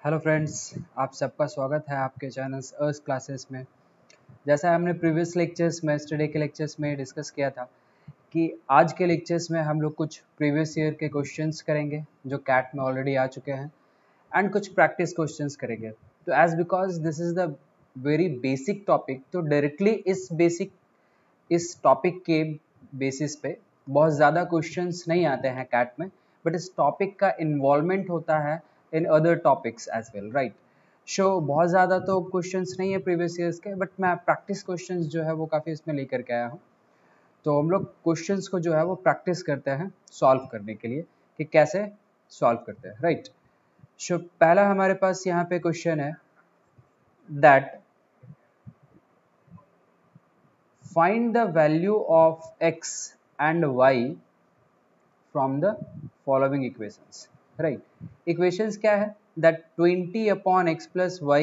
Hello friends, आप सबका स्वागत है आपके चैनल अर्स क्लासेस में। जैसा हमने प्रीवियस लेक्चर्स में स्टडी के लेक्चर्स में डिस्कस किया था कि आज के लेक्चर्स में हम लोग कुछ प्रीवियस ईयर के क्वेश्चंस करेंगे जो कैट में ऑलरेडी आ चुके हैं एंड कुछ प्रैक्टिस क्वेश्चंस करेंगे। तो as because this is the very basic topic, तो डायरेक्टली इस टॉपिक के बेसिस पे बहुत ज़्यादा क्वेश्चंस नहीं आते हैं कैट में, बट इस टॉपिक का इन्वॉल्वमेंट होता है in other topics as well, right. So बहुत ज़्यादा तो क्वेश्चंस नहीं है प्रीवियस ईयर्स के, बट मैं प्रैक्टिस क्वेश्चंस जो है वो काफ़ी इसमें लेकर के आया हूँ। तो हम लोग क्वेश्चंस को जो है वो प्रैक्टिस करते हैं सॉल्व करने के लिए कि कैसे सॉल्व करते हैं, राइट। शो पहला हमारे पास यहाँ पे क्वेश्चन है that find the value of x and y from the following equations, right। equations क्या है that 20 upon x plus y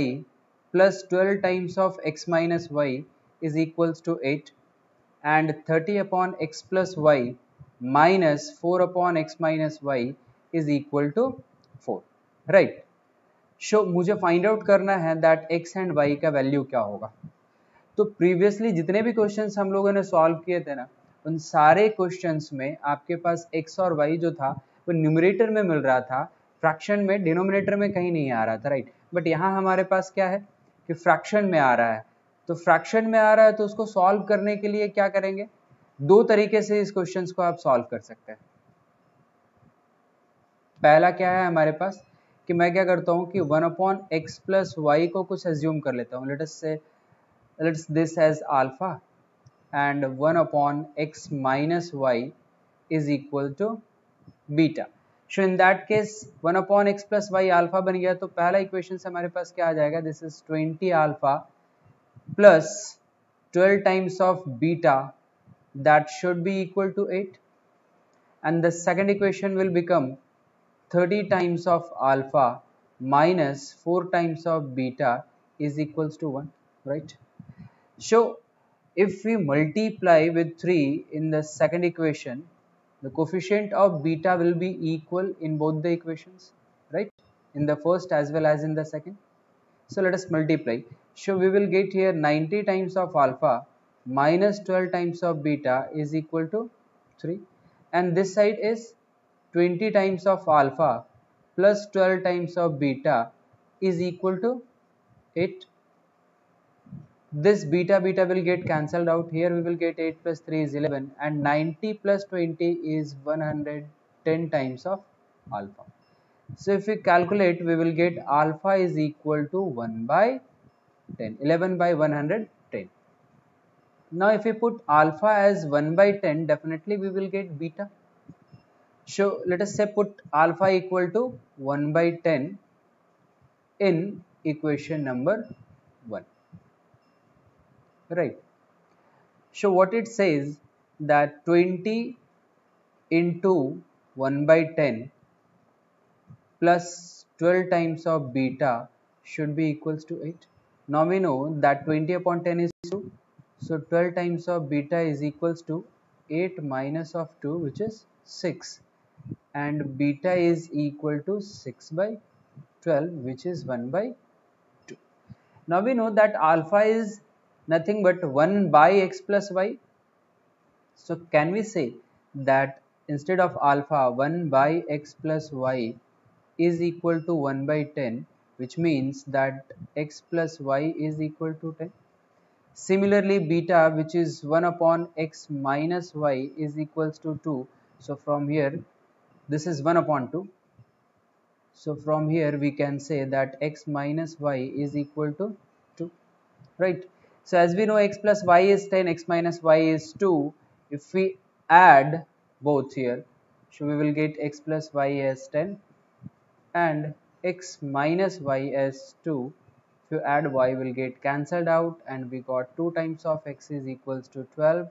plus 12 times of x minus y is equals to 8 and 30 upon x plus y minus 4 upon x minus y is equal to 4, right। सो मुझे find out करना है that x and y का value क्या होगा। तो previously जितने भी questions हम लोगों ने सॉल्व किए थे ना, उन सारे क्वेश्चंस में आपके पास x और y जो था वो न्यूमरेटर में मिल रहा था, फ्रैक्शन में डिनोमिनेटर में कहीं नहीं आ रहा था, राइट। बट यहाँ हमारे पास क्या है कि फ्रैक्शन में आ रहा है। तो फ्रैक्शन में आ रहा है तो उसको सॉल्व करने के लिए क्या करेंगे, दो तरीके से इस क्वेश्चंस को आप सॉल्व कर सकते हैं। पहला क्या है हमारे पास कि मैं क्या करता हूँ कि 1 अपॉन एक्स प्लस वाई को कुछ एज्यूम कर लेता हूँ। Let's this as alpha and 1 upon x minus y is equal to beta. So in that case 1 upon x plus y alpha बन गया। तो पहला इक्वेशन से हमारे पास क्या आ जाएगा, this is 20 alpha plus 12 times of beta that should be equal to 8, and the second equation will become 30 times of alpha minus 4 times of beta is equals to 1, right। So if we multiply with 3 in the second equation, the coefficient of beta will be equal in both the equations, right, in the first as well as in the second. So let us multiply. So we will get here 90 times of alpha minus 12 times of beta is equal to 3, and this side is 20 times of alpha plus 12 times of beta is equal to 8. This beta will get cancelled out. Here we will get 8 plus 3 is 11, and 90 plus 20 is 110 times of alpha. So if we calculate, we will get alpha is equal to 1 by 10, 11 by 110. Now if we put alpha as 1 by 10, definitely we will get beta. So let us say put alpha equal to 1 by 10 in equation number 1, right. So what it says that 20 into 1 by 10 plus 12 times of beta should be equals to 8. Now we know that 20 upon 10 is 2. So 12 times of beta is equals to 8 minus of 2, which is 6. And beta is equal to 6 by 12, which is 1 by 2. Now we know that alpha is nothing but 1 by x plus y. So can we say that instead of alpha 1 by x plus y is equal to 1 by 10, which means that x plus y is equal to 10. Similarly beta, which is 1 upon x minus y is equals to 2. So from here this is 1 upon 2. So from here we can say that x minus y is equal to 2, right. So as we know x plus y is 10, x minus y is 2. If we add both here, so we will get x plus y as 10 and x minus y as 2. If you add y will get cancelled out, and we got 2 times of x is equals to 12,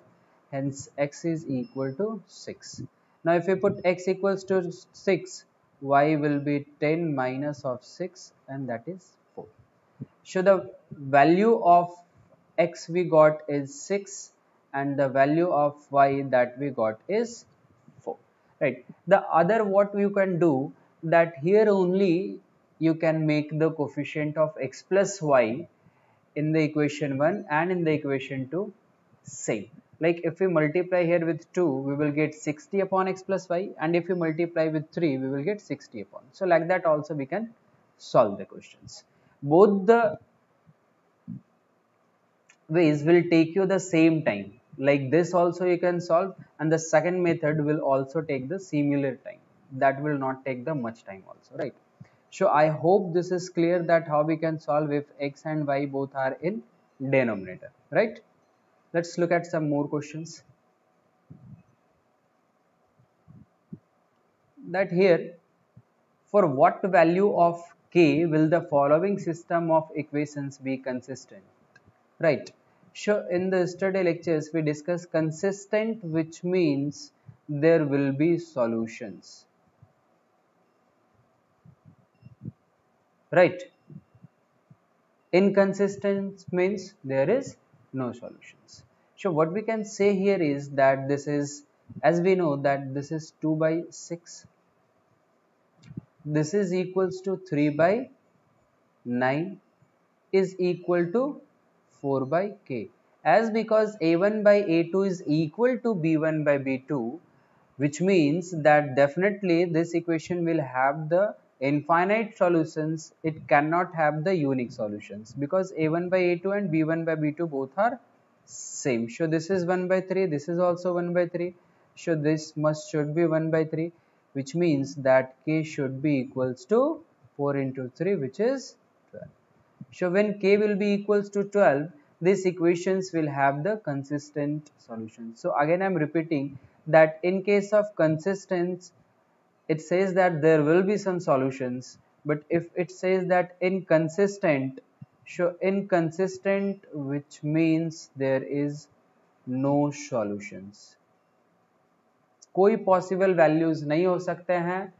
hence x is equal to 6. Now if we put x equals to 6, y will be 10 minus of 6, and that is 4. So the value of x we got is 6 and the value of y that we got is 4, right. The other what you can do, that here only you can make the coefficient of x plus y in the equation 1 and in the equation 2 same. Like if we multiply here with 2, we will get 60 upon x plus y, and if we multiply with 3, we will get 60 upon. So like that also we can solve the questions. Both the ways will take you the same time. Like this also you can solve, and the second method will also take the similar time. That will not take the much time also, right? So I hope this is clear that how we can solve if x and y both are in denominator, right? Let's look at some more questions. That here, for what value of k will the following system of equations be consistent? Right. So in the yesterday lectures we discussed consistent, which means there will be solutions. Right. Inconsistent means there is no solutions. So what we can say here is that this is, as we know that this is 2 by 6. This is equals to 3 by 9 is equal to 4 by k. As because a1 by a2 is equal to b1 by b2, which means that definitely this equation will have the infinite solutions. It cannot have the unique solutions because a1 by a2 and b1 by b2 both are same. So this is 1 by 3, this is also 1 by 3. So this should be 1 by 3, which means that k should be equals to 4 into 3, which is 12. So when k will be equals to 12, these equations will have the consistent solution. So again I am repeating that in case of consistence, it says that there will be some solutions, but if it says that inconsistent, so inconsistent, which means there is no solutions. कोई possible values नहीं हो सकते हैं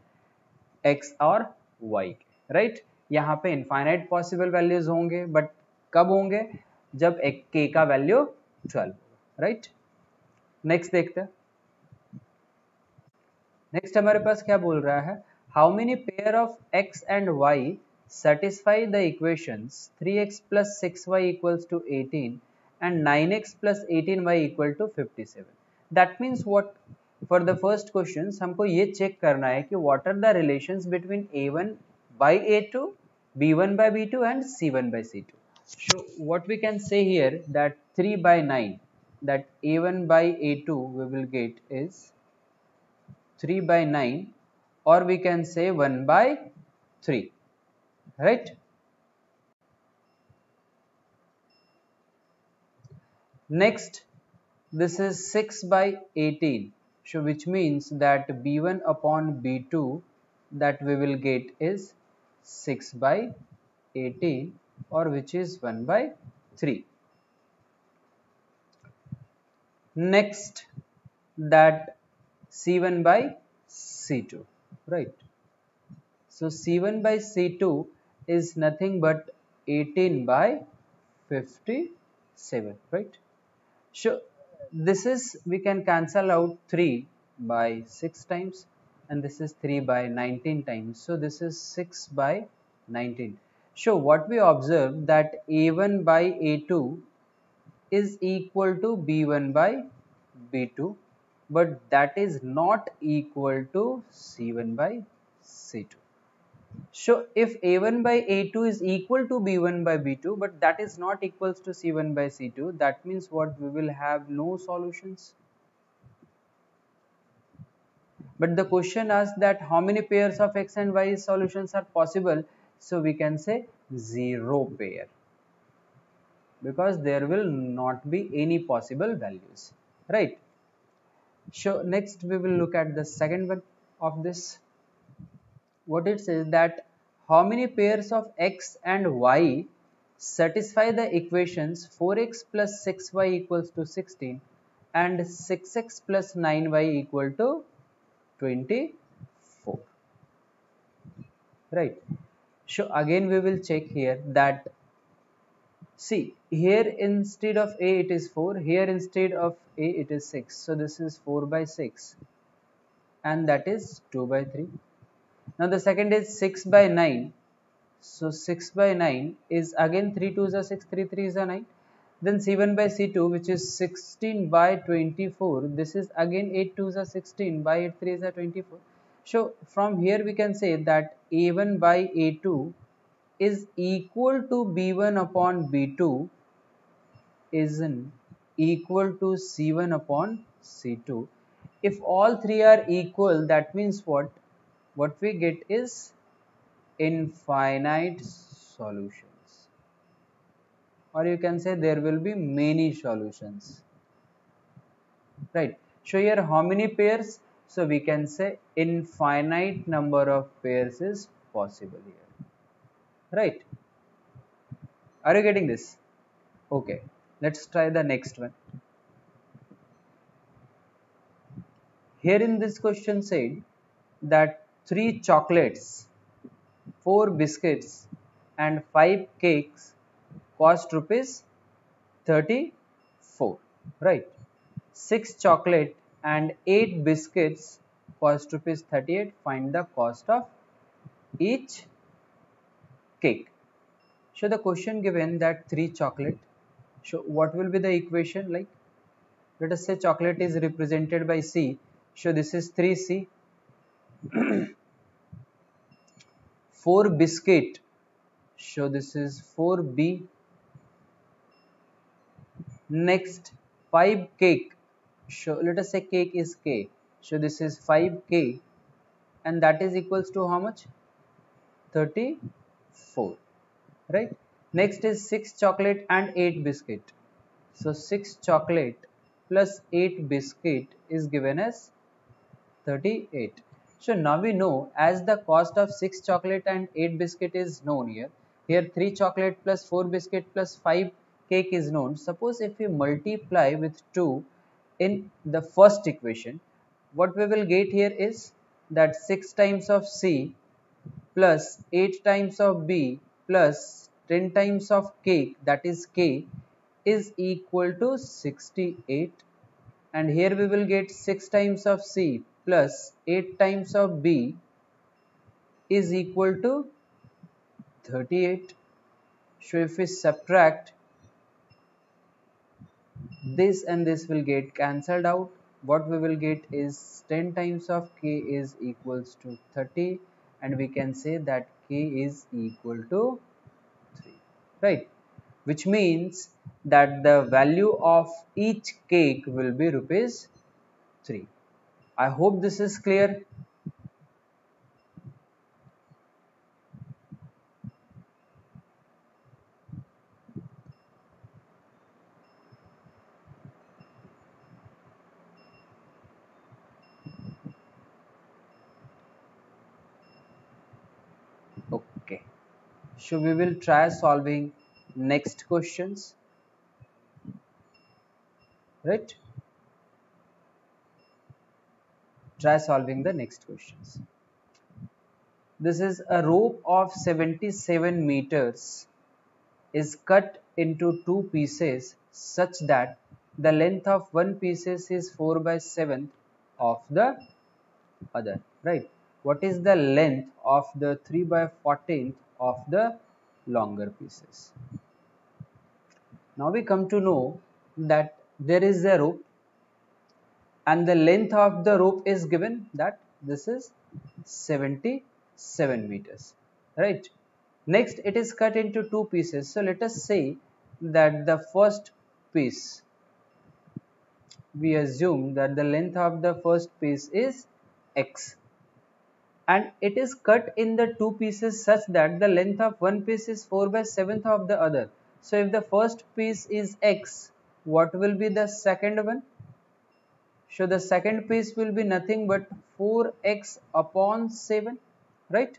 x और y, right? यहाँ पे infinite possible values होंगे, but कब होंगे? जब k का वैल्यू 12, राइट? नेक्स्ट देखते हैं. नेक्स्ट हमारे पास क्या बोल रहा है? How many pair of x and y satisfy the equations 3x plus 6y equals to 18 and 9x plus 18y equal to 57. That means what? For the first questions हमको ये check करना है कि what are the relations between a1 by a2, b1 by b2 and c1 by c2. So what we can say here that 3 by 9, that a1 by a2 we will get is 3 by 9, or we can say 1 by 3, right? Next, this is 6 by 18, so which means that b1 upon b2 that we will get is 6 by 18, or which is 1 by 3. Next, that c1 by c2, right? So c1 by c2 is nothing but 18 by 57, right? So this is, we can cancel out 3 by 6 times, and this is 3 by 19 times. So this is 6 by 19. So what we observe that a1 by a2 is equal to b1 by b2, but that is not equal to c1 by c2. So if a1 by a2 is equal to b1 by b2, but that is not equals to c1 by c2, that means what? We will have no solutions. But the question asks that how many pairs of x and y solutions are possible? So we can say 0 pair, because there will not be any possible values, right? So next we will look at the second one of this. What it says that how many pairs of x and y satisfy the equations 4x plus 6y equals to 16 and 6x plus 9y equal to 24, right? So again we will check here that, see here instead of a it is 4, here instead of a it is 6, so this is 4 by 6 and that is 2 by 3. Now the second is 6 by 9, So 6 by 9 is again 3 2s are 6, 3 3s are 9. Then C1 by C2, which is 16 by 24. This is again 8 2s are 16 by 8 3s are 24. So from here we can say that A1 by A2 is equal to B1 upon B2 is equal to C1 upon C2. If all three are equal, that means what? What we get is infinite solutions, or you can say there will be many solutions, right? So here how many pairs? So we can say infinite number of pairs is possible here, right? Are you getting this? Okay, let's try the next one. Here in this question said that 3 chocolates, 4 biscuits and 5 cakes cost rupees 34, right? 6 chocolate and 8 biscuits cost rupees 38. Find the cost of each cake. So the question given that 3 chocolate. So what will be the equation like? Let us say chocolate is represented by C. So this is 3C. 4 biscuit. So this is 4B. Next 5 cake. So let us say cake is K. So this is 5K, and that is equals to how much? 34, right? Next is 6 chocolate and 8 biscuit. So 6 chocolate plus 8 biscuit is given as 38. So now we know, as the cost of 6 chocolate and 8 biscuit is known here. Here 3 chocolate plus 4 biscuit plus 5 cake is known. Suppose if we multiply with 2 in the first equation, what we will get here is that 6 times of C plus 8 times of B plus 10 times of cake, that is K, is equal to 68. And here we will get 6 times of C plus 8 times of B is equal to 38. So if we subtract, this and this will get cancelled out. What we will get is 10 times of K is equals to 30, and we can say that K is equal to 3, right? Which means that the value of each cake will be rupees 3. I hope this is clear. Okay. So we will try solving next questions, right? Try solving the next questions. This is a rope of 77 meters is cut into 2 pieces such that the length of one pieces is 4 by 7th of the other, right? What is the length of the 3 by 14th of the longer pieces? Now we come to know that there is a rope and the length of the rope is given that this is 77 meters, right? Next it is cut into 2 pieces. So let us say that the first piece, we assume that the length of the first piece is x, and it is cut in the 2 pieces such that the length of one piece is 4 by 7th of the other. So if the first piece is x, what will be the second one? So the second piece will be nothing but 4x upon 7, right?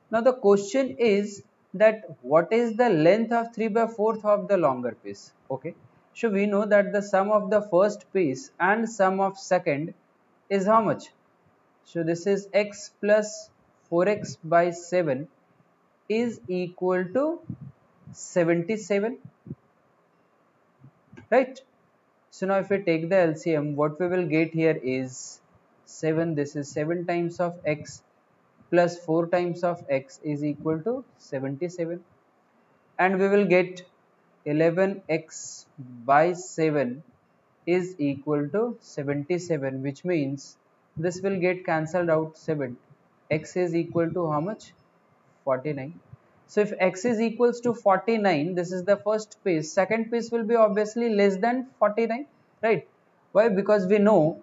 Now the question is that what is the length of 3 by 4th of the longer piece? Okay, so we know that the sum of the first piece and sum of second is how much? So this is x plus 4x by 7 is equal to 77, right? So now if we take the LCM, what we will get here is 7. This is 7 times of x plus 4 times of x is equal to 77, and we will get 11x by 7 is equal to 77, which means this will get cancelled out. 7 x is equal to how much? 49. So if x is equals to 49, this is the first piece. Second piece will be obviously less than 49, right? Why? Because we know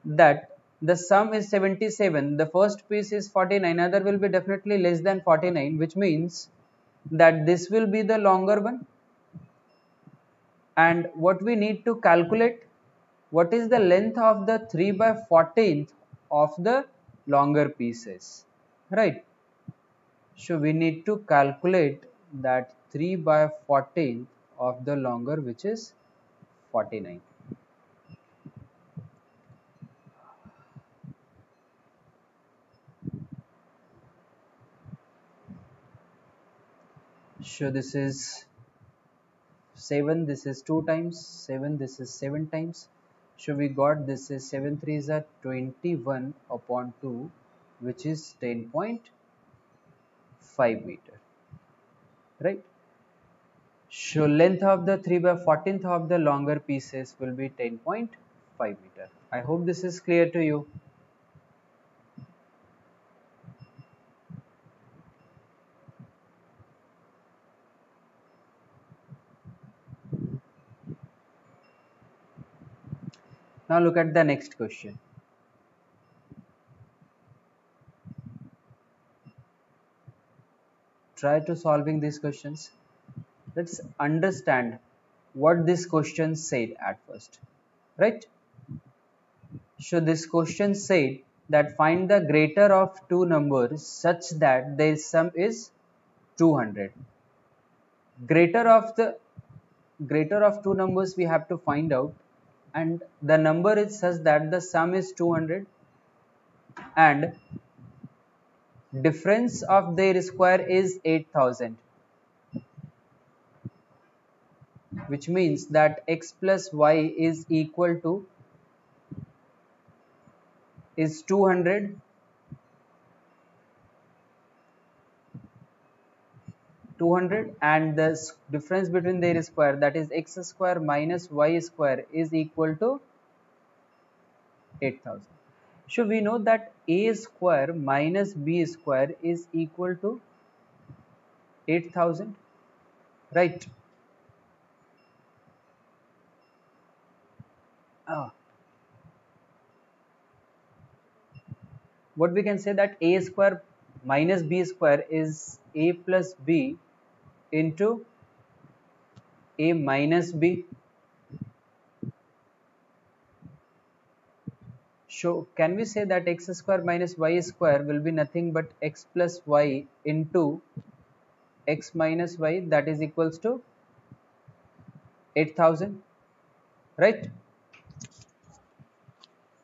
that the sum is 77, the first piece is 49, other will be definitely less than 49, which means that this will be the longer one. And what we need to calculate, what is the length of the 3 by 14th of the longer pieces, right? So we need to calculate that 3 by 14th of the longer, which is 49. So this is 7, this is 2 times 7, this is 7 times. So we got this is 7 3s are 21 upon 2, which is 10.5 meter, right? So length of the 3 by 14th of the longer pieces will be 10.5 meter. I hope this is clear to you. Now look at the next question. Try to solving these questions. Let's understand what this question said at first, right? So this question said that find the greater of two numbers such that their sum is 200. Greater of two numbers we have to find out, and the number is such that the sum is 200 and difference of their square is 8000, which means that x plus y is equal to is 200 and the difference between their square, that is x square minus y square, is equal to 8000. So we know that a square minus b square is equal to 8000, right? Ah, what we can say that a square minus b square is a plus b into a minus b. So can we say that x square minus y square will be nothing but x plus y into x minus y, that is equals to 8000, right?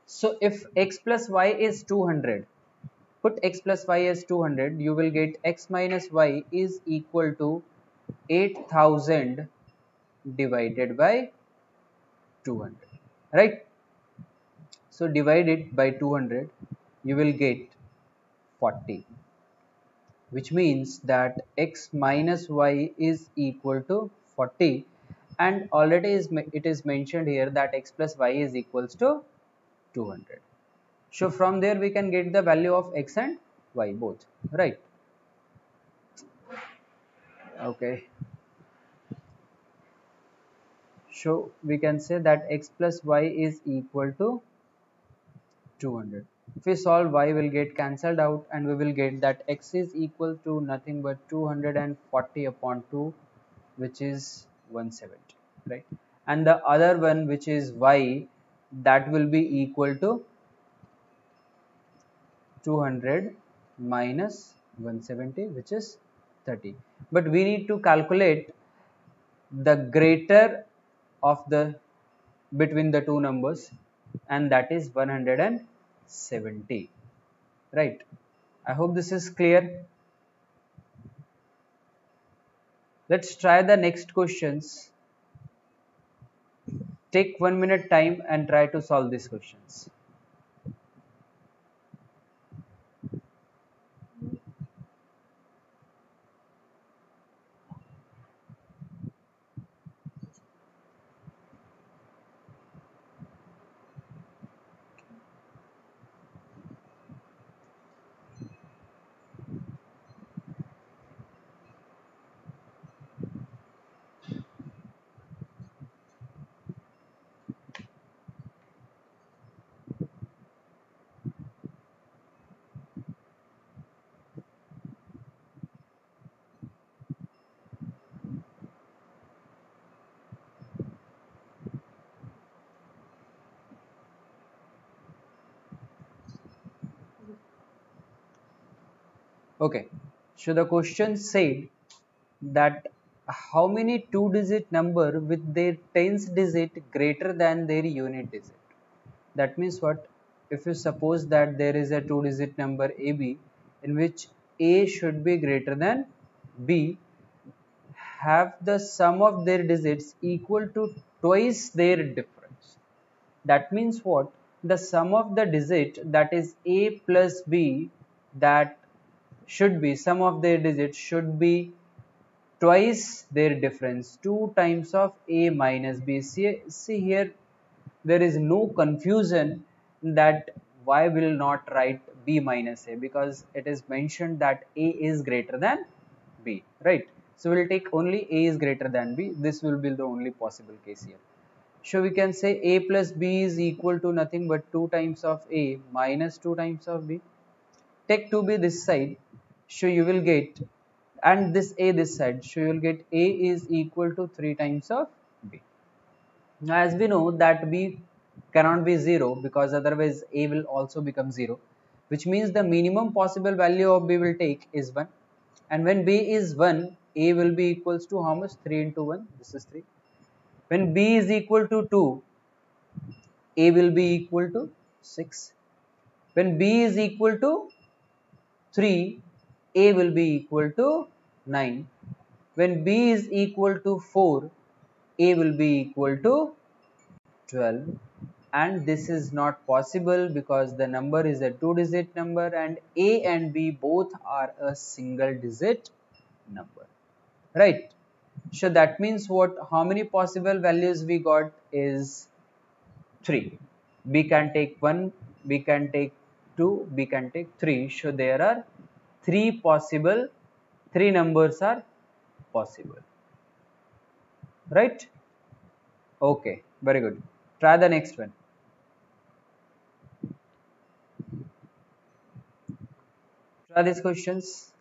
So if x plus y is 200, put x plus y as 200, you will get x minus y is equal to 8000 divided by 200, right? So divide it by 200, you will get 40, which means that x minus y is equal to 40, and already it is mentioned here that x plus y is equals to 200. So from there we can get the value of x and y both, right? Okay. So we can say that x plus y is equal to 200. If we solve, y will get cancelled out and we will get that x is equal to nothing but 240 upon 2, which is 170, right? And the other one, which is y, that will be equal to 200 minus 170, which is 30. But we need to calculate the greater of the between the two numbers, and that is 170, right? I hope this is clear. Let's try the next questions. Take 1 minute time and try to solve these questions. Okay, so the question said that how many two-digit number with their tens digit greater than their unit digit. That means what? If you suppose that there is a two-digit number AB in which A should be greater than B, have the sum of their digits equal to twice their difference. That means what? The sum of the digit, that is A plus B, that should be sum of their digits should be twice their difference, 2 times of A minus B. See here, there is no confusion that why will not write B minus A, because it is mentioned that A is greater than B, right? So we'll take only A is greater than B. This will be the only possible case here. So we can say A plus B is equal to nothing but 2 times of A minus 2 times of B. Take 2B this side, so you will get, and this A this side, so you will get A is equal to 3 times of B. Now as we know that B cannot be 0, because otherwise A will also become 0, which means the minimum possible value of B will take is 1, and when B is 1, A will be equals to how much? 3 into 1, this is 3. When B is equal to 2, A will be equal to 6. When B is equal to 3, A will be equal to 9. When B is equal to 4, A will be equal to 12. And this is not possible because the number is a two-digit number and A and B both are a single-digit number. Right? So that means what? How many possible values we got is 3. B can take 1, B can take 2, B can take 3. So there are 3 numbers are possible. Right? Okay, very good. Try the next one. Try these questions.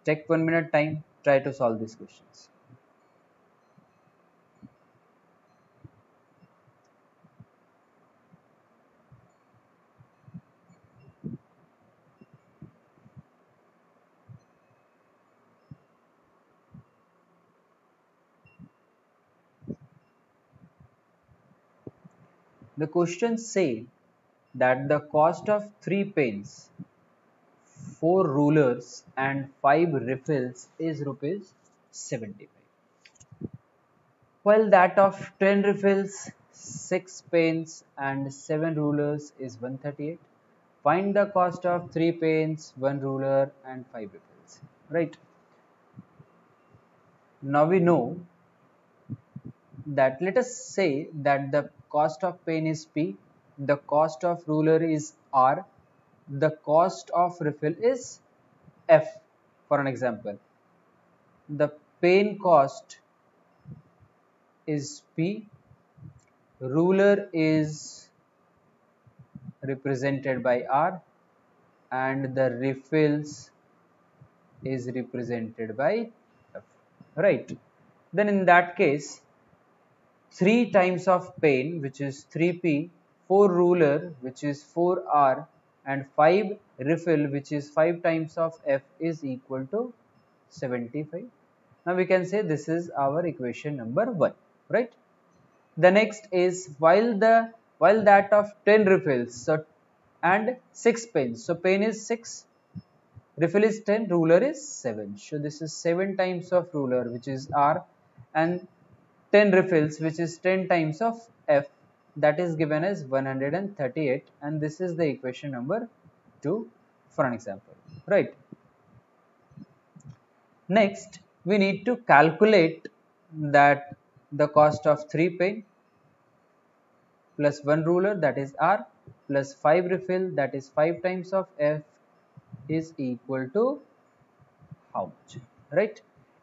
Take 1 minute time. Try to solve these questions. The questions say that the cost of 3 pens, 4 rulers and 5 refills is rupees 75, while that of 10 refills, 6 pens and 7 rulers is 138. Find the cost of 3 pens, 1 ruler and 5 refills. Right? Now we know that, let us say that the cost of pen is P, the cost of ruler is R, the cost of refill is F. For an example, the pen cost is P, ruler is represented by R, and the refills is represented by F. Right? Then in that case, 3 times of pen, which is 3p, 4 ruler, which is 4r, and 5 refill, which is 5 times of f, is equal to 75. Now we can say this is our equation number 1, right? The next is while that of 10 refills, so, and 6 pens. So pen is 6, refill is 10, ruler is 7. So this is 7 times of ruler, which is r, and 10 refills, which is 10 times of f, that is given as 138, and this is the equation number 2 for an example. Right? Next, we need to calculate that the cost of 3 pen plus 1 ruler, that is r, plus 5 refill, that is 5 times of f, is equal to how much. Right?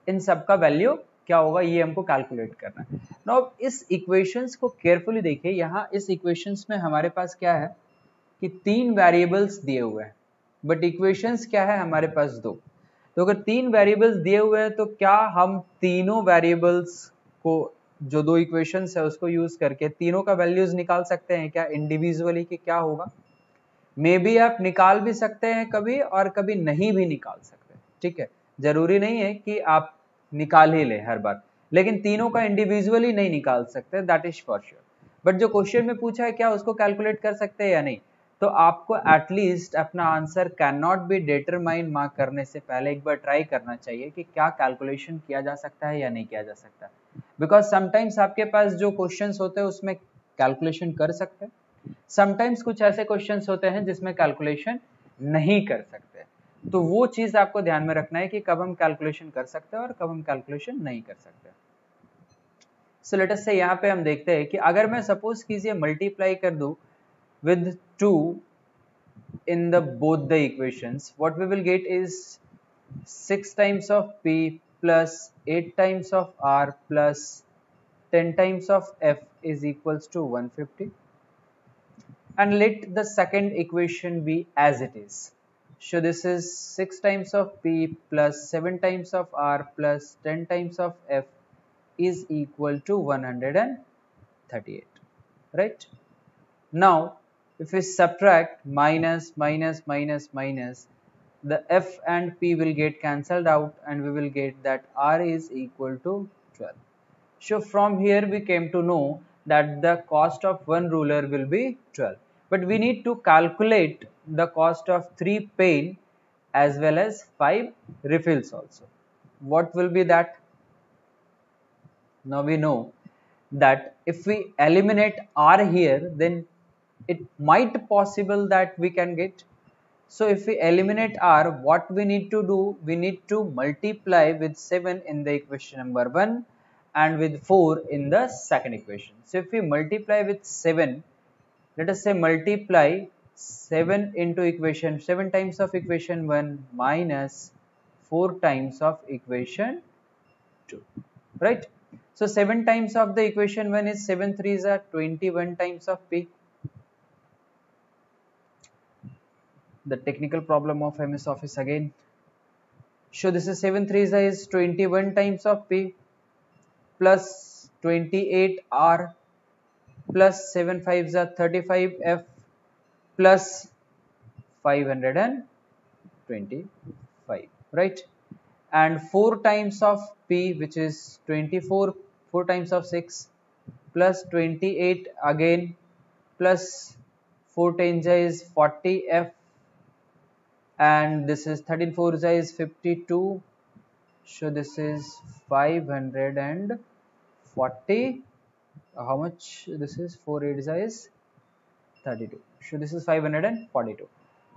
इन सब का value क्या होगा ये हमको calculate करना है. Now इस equations को केयरफुली देखिए. यहाँ इस इक्वेशंस में हमारे पास क्या है कि 3 वेरिएबल्स दिए हुए हैं, बट इक्वेशंस क्या है हमारे पास 2. तो अगर 3 वेरिएबल्स दिए हुए हैं तो क्या हम तीनों वेरिएबल्स को, जो 2 इक्वेशंस है उसको यूज करके तीनों का वैल्यूज निकाल सकते हैं क्या इंडिविजुअली कि क्या होगा? मे बी आप निकाल भी सकते हैं कभी और कभी नहीं भी निकाल सकते, ठीक है, जरूरी नहीं है कि आप निकाल ही ले हर बार, लेकिन तीनों का इंडिविजुअली नहीं निकाल सकते, that is for sure. But जो क्वेश्चन में पूछा है क्या उसको कैलकुलेट कर सकते हैं या नहीं, तो आपको एटलीस्ट अपना answer can not be determine mark करने से पहले एक बार ट्राई करना चाहिए कि क्या कैलकुलेशन किया जा सकता है या नहीं किया जा सकता, बिकॉज समटाइम्स आपके पास जो क्वेश्चंस होते हैं उसमें कैलकुलेशन कर सकते हैं, समटाइम्स कुछ ऐसे क्वेश्चंस होते हैं जिसमें कैलकुलेशन नहीं कर सकते, तो वो चीज आपको ध्यान में रखना है कि कब हम कैलकुलेशन कर सकते हैं और कब हम कैलकुलेशन नहीं कर सकते। सो लेट अस से यहाँ पे हम देखते हैं कि अगर मैं सपोज कीजिए मल्टीप्लाई कर दूं with 2 in the both the equations, what we will get is 6 times of p plus 8 times of r plus 10 times of f is equals to 150, and let the second equation be as it is. So this is 6 times of p plus 7 times of r plus 10 times of f is equal to 138, right? Now if we subtract minus minus minus minus, the f and p will get cancelled out and we will get that r is equal to 12. So from here we came to know that the cost of one ruler will be 12, but we need to calculate the cost of 3 pen as well as 5 refills also. What will be that? Now we know that if we eliminate r here, then it might possible that we can get. So if we eliminate r, what we need to do? We need to multiply with 7 in the equation number 1 and with 4 in the second equation. So if we multiply with 7, let us say multiply 7 into equation 7 times of equation 1 minus 4 times of equation 2, right? So 7 times of the equation 1 is 7 threes are 21 times of p. The technical problem of MS Office again. So this is 7 threes is 21 times of p plus 28 r plus 7 fives are 35 f plus 525, right? And 4 times of p, which is 24, 4 times of 6 plus 28 again plus 4 times is 40 f, and this is 13 4 is 52, so this is 540, how much this is, 4 8 is 32, so this is 542.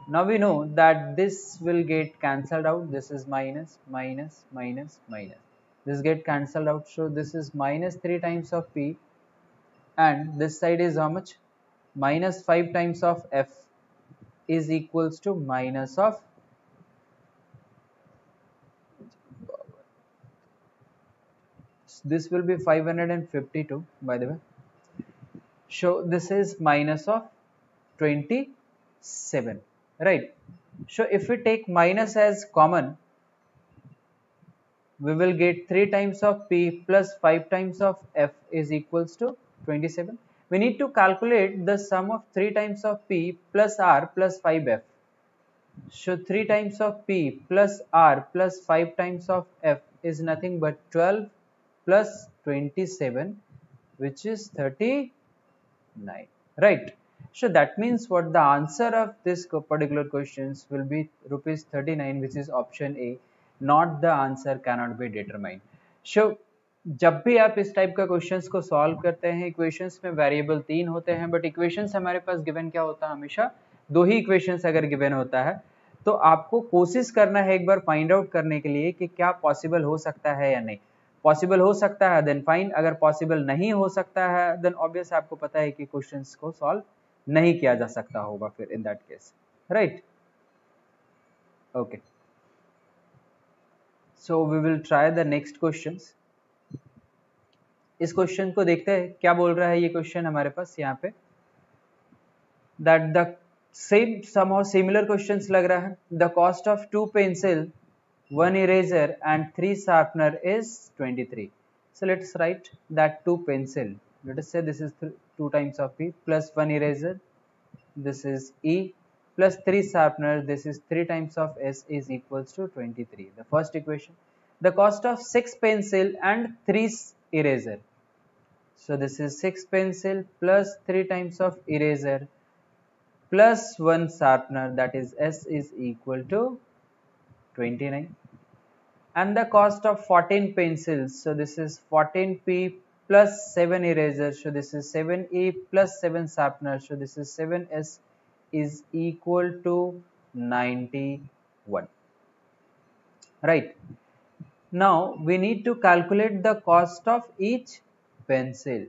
Now we know that this will get cancelled out, this is minus minus minus minus, this get cancelled out, so this is minus 3 times of p, and this side is how much, minus 5 times of f is equals to minus of, this will be 552 by the way, so this is minus of 27, right? So if we take minus as common, we will get 3 times of p plus 5 times of f is equals to 27. We need to calculate the sum of 3 times of p plus r plus 5f. So 3 times of p plus r plus 5 times of f is nothing but 12 plus 27, which is 39, right? So that means what the answer of this particular questions will be rupees 39, which is option A. Not the answer cannot be determined. So जब भी आप इस type का questions को solve करते हैं, equations में variable 3 होते हैं, बट इक्वेशंस हमारे पास गिवन क्या होता है, हमेशा 2 ही इक्वेशंस अगर गिवन होता है तो आपको कोशिश करना है एक बार फाइंड आउट करने के लिए कि क्या पॉसिबल हो सकता है या नहीं। पॉसिबल हो सकता है देन फाइन, अगर पॉसिबल नहीं हो सकता है देन ऑब्वियस आपको पता है कि क्वेश्चंस को सॉल्व नहीं किया जा सकता होगा फिर in that case, right? Okay, so we will try the next questions. इस क्वेश्चन को देखते हैं क्या बोल रहा है ये क्वेश्चन हमारे पास यहाँ पे, that the same somehow similar questions लग रहा है। The cost of 2 pencil 1 eraser and 3 sharpener is 23. So let's write that 2 pencil, let us say this is 2 times of p plus 1 eraser, this is e, plus 3 sharpeners, this is 3 times of S is equals to 23. The first equation. The cost of 6 pencil and 3 eraser. So this is 6 pencil plus 3 times of eraser plus 1 sharpener, that is S is equal to 29. And the cost of 14 pencils, so this is 14p plus 7 erasers, so this is 7e plus 7 sharpeners, so this is 7s is equal to 91. Right. Now we need to calculate the cost of each pencil.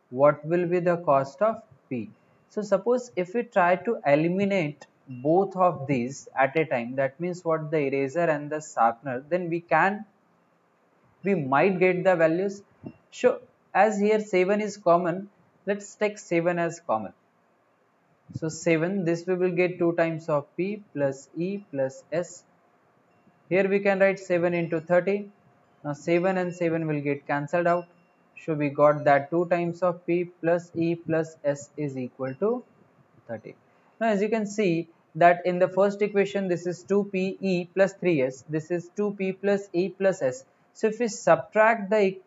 What will be the cost of P? So suppose if we try to eliminate both of these at a time, that means what, the eraser and the sharpener, then we might get the values. So as here 7 is common, let's take 7 as common. So 7, this we will get 2 times of P plus E plus S. Here we can write 7 into 30. Now 7 and 7 will get cancelled out. So we got that 2 times of P plus E plus S is equal to 30. Now as you can see that in the first equation, this is 2PE plus 3S. This is 2P plus E plus S. So if we subtract the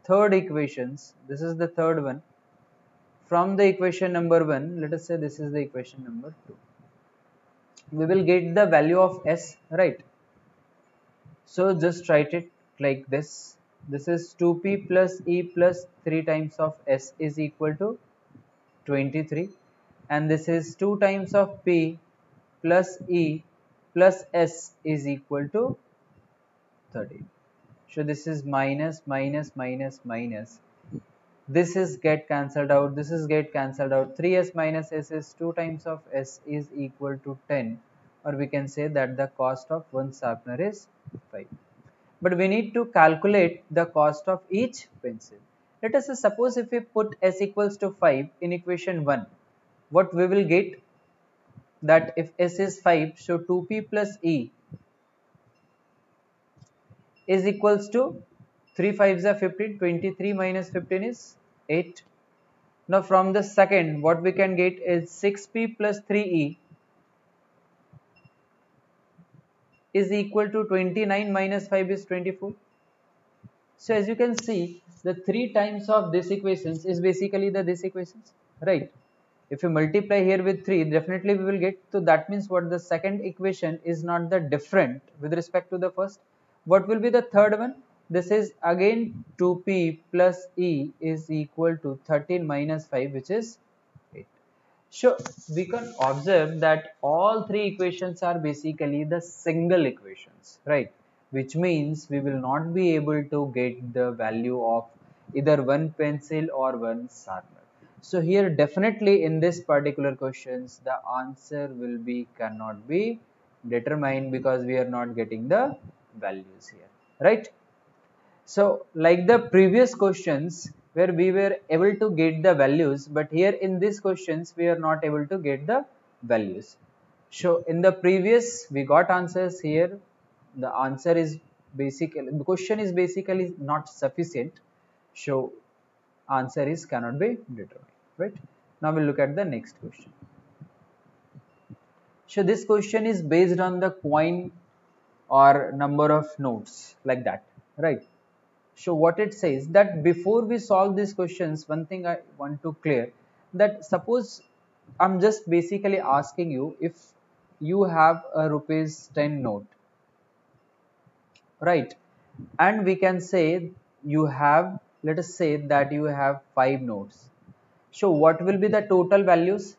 third equations, this is the third one, from the equation number 1, let us say this is the equation number 2. We will get the value of S, right? So just write it like this. This is 2p plus E plus 3 times of S is equal to 23, and this is 2 times of P plus E plus S is equal to 30. So this is minus minus minus minus. This is get cancelled out. This is get cancelled out. 3s minus s is 2 times of s is equal to 10, or we can say that the cost of one sharpener is 5. But we need to calculate the cost of each pencil. Let us suppose if we put s equals to 5 in equation 1, what we will get, that if s is 5, so 2p plus e is equals to 3 5s are 15, 23 minus 15 is 8. Now from the second, what we can get is 6p plus 3e is equal to 29 minus 5 is 24. So as you can see, the 3 times of this equations is basically this equations, right? If you multiply here with 3, definitely we will get, so that means what, the second equation is not the different with respect to the first. What will be the third one? This is again 2p plus e is equal to 13 minus 5, which is 8. So we can observe that all three equations are basically the single equations, right? Which means we will not be able to get the value of either one pencil or one sharpener. So here definitely in this particular questions, the answer will be cannot be determined because we are not getting the values here, right? So like the previous questions where we were able to get the values, but here in these questions we are not able to get the values. So in the previous we got answers, here the answer is basically, the question is basically not sufficient. So answer is cannot be determined, right? Now we'll look at the next question. So this question is based on the coin or number of notes, like that, right? So what it says, that before we solve these questions, one thing I want to clear, that suppose I'm just basically asking you, if you have a rupees 10 note, right, and we can say you have, let us say that you have 5 notes. So what will be the total values?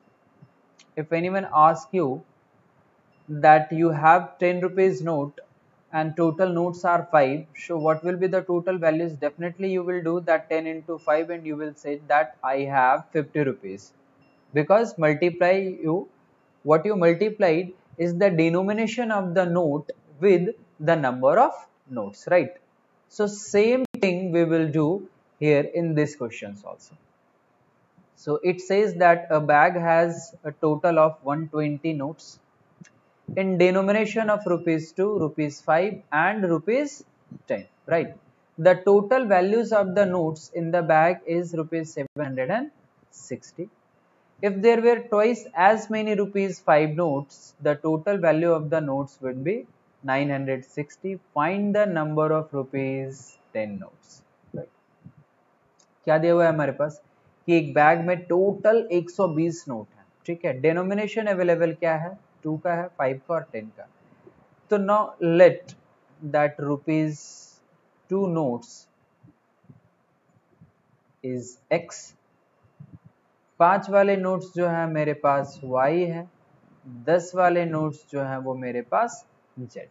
If anyone asks you that you have 10 rupees note and total notes are 5, so what will be the total values? Definitely you will do that 10 into 5 and you will say that I have 50 rupees, because what you multiplied is the denomination of the note with the number of notes, right? So same thing we will do here in this questions also. So it says that a bag has a total of 120 notes in denomination of rupees 2, rupees 5 and rupees 10, right? The total values of the notes in the bag is rupees 760. If there were twice as many rupees 5 notes, the total value of the notes would be 960. Find the number of rupees 10 notes. Right. क्या दिया हुआ है हमारे पास कि एक bag में total 120 note है, ठीक है। डिनोमिनेशन अवेलेबल क्या है, 2 का है, 5 का और 10 का। तो now let that rupees 2 notes is x, 5 वाले नोट्स जो है मेरे पास y है, 10 वाले नोट्स जो है वो मेरे पास z है।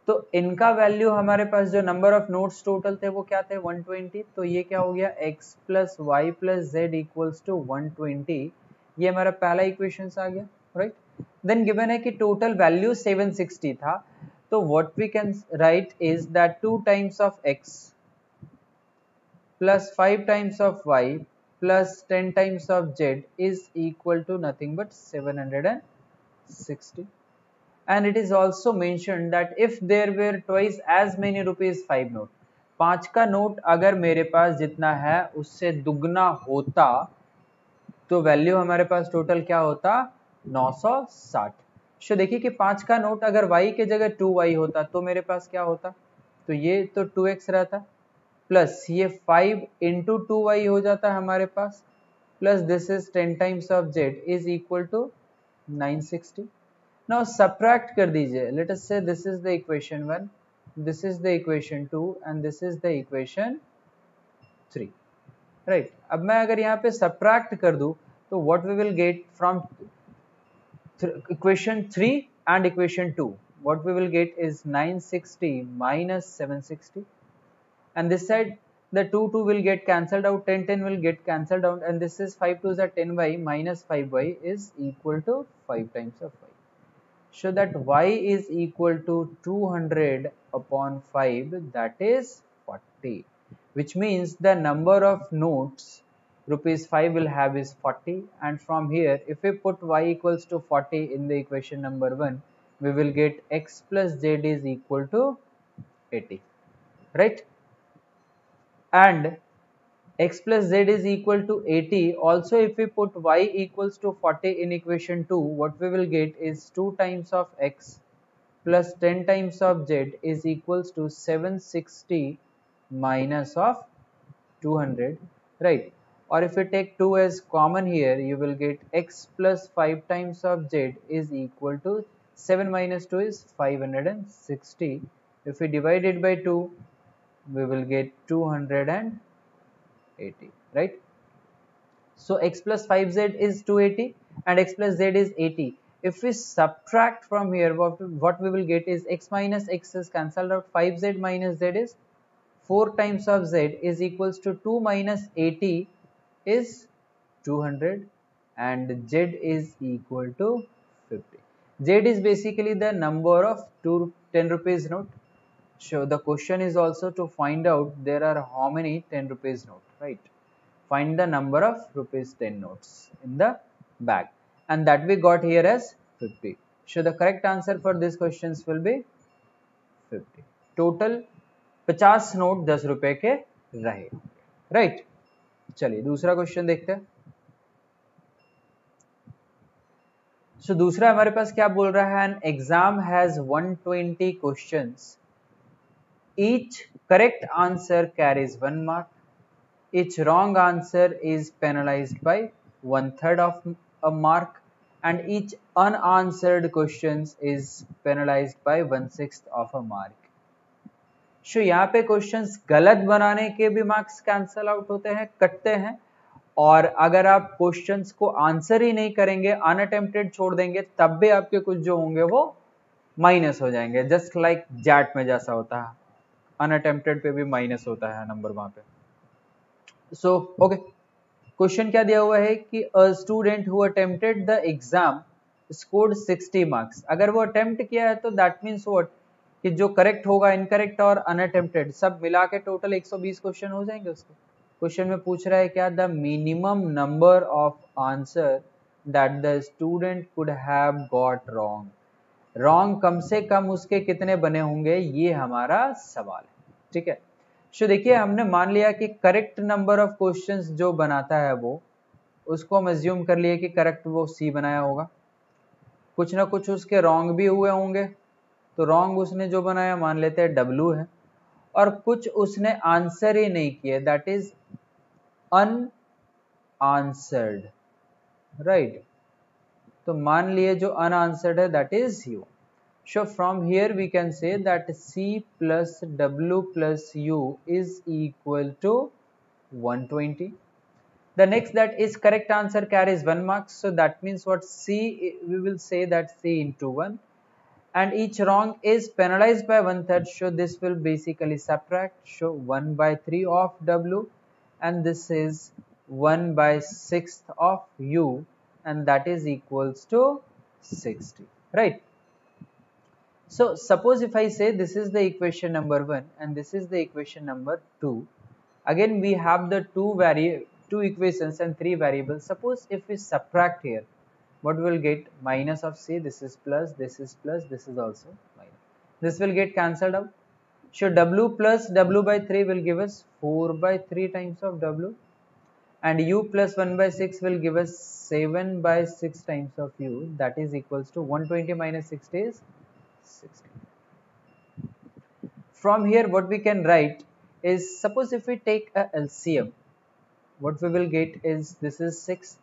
तो इनका वैल्यू हमारे पास जो नंबर ऑफ नोट्स टोटल थे वो क्या थे, 120। तो ये क्या हो गया, x plus y plus z equals to 120। ये हमारा पहला इक्वेशन आ गया, राइट। देन गिवन है कि टोटल वैल्यू 760 था, तो what we can write is that 2 times of x plus 5 times of y plus 10 times of z is equal to nothing but 760. And it is also mentioned that if there were twice as many rupees 5 note, 5 का note अगर मेरे पास जितना है उससे दुगना होता तो value हमारे पास टोटल क्या होता, 960। सो देखिए कि 5 का नोट अगर y के जगह 2y होता तो मेरे पास क्या होता, तो ये तो 2x रहता, प्लस ये 5 इंटू 2y हो जाता है हमारे पास, plus this is 10 times of z is equal to 960। Now subtract कर दीजिए, let us say this is the equation 1, this is the equation 2 and this is the equation 3, right. अब मैं अगर यहाँ पे सब्ट्रैक्ट कर दूं तो what we will get from equation 3 and equation 2, what we will get is 960 minus 760, and this side the 2 will get cancelled out, 10 will get cancelled out, and this is 5 2s are 10y minus 5y is equal to 5 times of y. So that y is equal to 200 upon 5, that is 40, which means the number of notes rupees 5 will have is 40. And from here if we put y equals to 40 in the equation number 1, we will get x plus z is equal to 80, right? And x plus z is equal to 80. Also if we put y equals to 40 in equation 2, what we will get is 2 times of x plus 10 times of z is equals to 760 minus of 200, right? Or if we take 2 as common here, you will get x plus 5 times of z is equal to 7 minus 2 is 560. If we divide it by 2, we will get 280, right? So x plus 5z is 280 and x plus z is 80. If we subtract from here, what we will get is x minus x is cancelled out, 5z minus z is 4 times of z is equals to 2 minus 80 is 200 and z is equal to 50. Z is basically the number of 10 rupees note. So the question is also to find out there are how many 10 rupees note, right? Find the number of rupees 10 notes in the bag, and that we got here as 50. So the correct answer for these questions will be 50. Total 50 note 10 रुपए के रहे, right. चलिए दूसरा question देखते हैं। सो दूसरा हमारे पास क्या बोल रहा है, an exam has 120 questions, each correct answer carries 1 mark, each wrong answer is penalized by 1/3 of a mark, and each unanswered questions is penalized by 1/6 of a mark. So यहाँ पे क्वेश्चंस गलत बनाने के भी मार्क्स कैंसल आउट होते हैं, कटते हैं, और अगर आप क्वेश्चंस को आंसर ही नहीं करेंगे, अनअटेम्प्टेड छोड़ देंगे, तब भी आपके कुछ जो होंगे वो माइनस हो जाएंगे, जस्ट लाइक जैट में जैसा होता है, अनअटेम्प्टेड पे भी माइनस होता है नंबर वहां पे। सो ओके, क्वेश्चन क्या दिया हुआ है कि a student who attempted the exam scored 60 marks. अगर वो अटेम्प्ट किया है तो दैट मीन्स व्हाट, कि जो करेक्ट होगा, इनकरेक्ट और अनअटेम्प्टेड सब मिला के टोटल 120 क्वेश्चन हो जाएंगे उसके। क्वेश्चन में पूछ रहा है क्या, the minimum number of answer that the student could have got wrong, wrong कम से कम उसके कितने बने होंगे, ये हमारा सवाल है, ठीक है। सो देखिए हमने मान लिया कि करेक्ट नंबर ऑफ क्वेश्चंस जो बनाता है वो उसको हम एज्यूम कर लिए कि करेक्ट वो सी बनाया होगा, कुछ ना कुछ उसके रॉन्ग भी हुए होंगे, तो रॉन्ग उसने जो बनाया मान लेते हैं डब्लू है, और कुछ उसने आंसर ही नहीं किए, दैट इज अनआंसर्ड, राइट। तो मान लिए जो अनआंसर्ड है that is you. So from here we can say that C plus W plus U is equal to 120. The next, that is correct answer carries 1 mark. So that means what, C, we will say that C into 1, and each wrong is penalized by 1/3. So this will basically subtract. So 1 by 3 of W, and this is 1 by 6th of U, and that is equals to 60, right? So suppose if I say this is the equation number 1 and this is the equation number 2, again we have the two equations and 3 variables. Suppose if we subtract here, what we will get? Minus of C, this is plus, this is plus, this is also minus. This will get cancelled out. So W plus W by 3 will give us 4 by 3 times of W, and U plus 1 by 6 will give us 7 by 6 times of U, that is equals to 120 minus 60 is 60. From here what we can write is, suppose if we take a LCM, what we will get is, this is 6,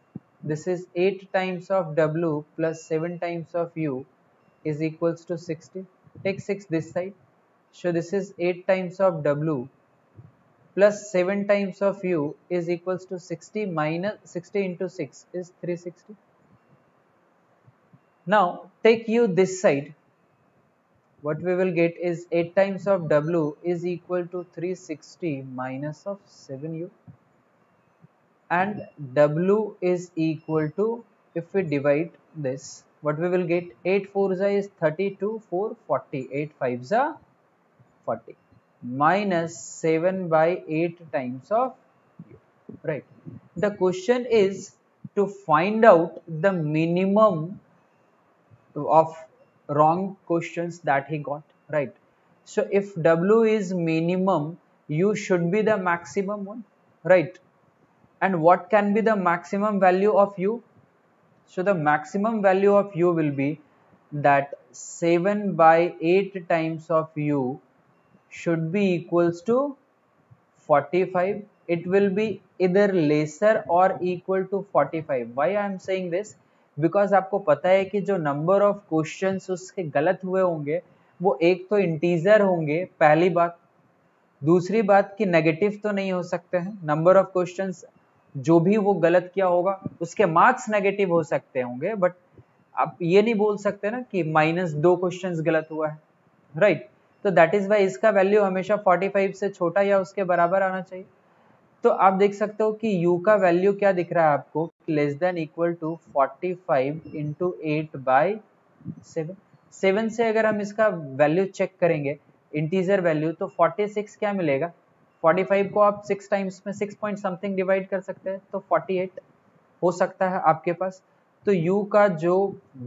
this is 8 times of W plus 7 times of U is equals to 60. Take 6 this side, so this is 8 times of W plus 7 times of U is equals to 60, minus 60 into 6 is 360. Now take U this side, what we will get is 8 times of W is equal to 360 minus of 7U, and W is equal to, if we divide this, what we will get, 8 4 is 32, 4 40, 8 5 40, minus 7 by 8 times of U, right. The question is to find out the minimum of wrong questions that he got, right. So if W is minimum, U should be the maximum one, right. And what can be the maximum value of U? So the maximum value of U will be that 7 by 8 times of U should be equals to 45. It will be either lesser or equal to 45. Why I am saying this? Because आपको पता है कि जो number of questions उसके गलत हुए होंगे वो एक तो इंटीजर होंगे, पहली बात, दूसरी बात कि नेगेटिव तो नहीं हो सकते हैं, नंबर ऑफ क्वेश्चंस जो भी वो गलत किया होगा उसके मार्क्स नेगेटिव हो सकते होंगे, बट आप ये नहीं बोल सकते ना कि -2 क्वेश्चंस गलत हुआ है, राइट। तो दैट इज वाई इसका वैल्यू हमेशा 45 से छोटा या उसके बराबर आना चाहिए। तो आप देख सकते हो कि u का वैल्यू क्या दिख रहा है आपको, less than equal to 45 into 8 by 7। 7 से अगर हम इसका वैल्यू चेक करेंगे इंटीजर वैल्यू, तो 46 क्या मिलेगा, 45 को आप 6 टाइम्स में 6 पॉइंट समथिंग डिवाइड कर सकते हैं, तो 48 हो सकता है आपके पास। तो u का जो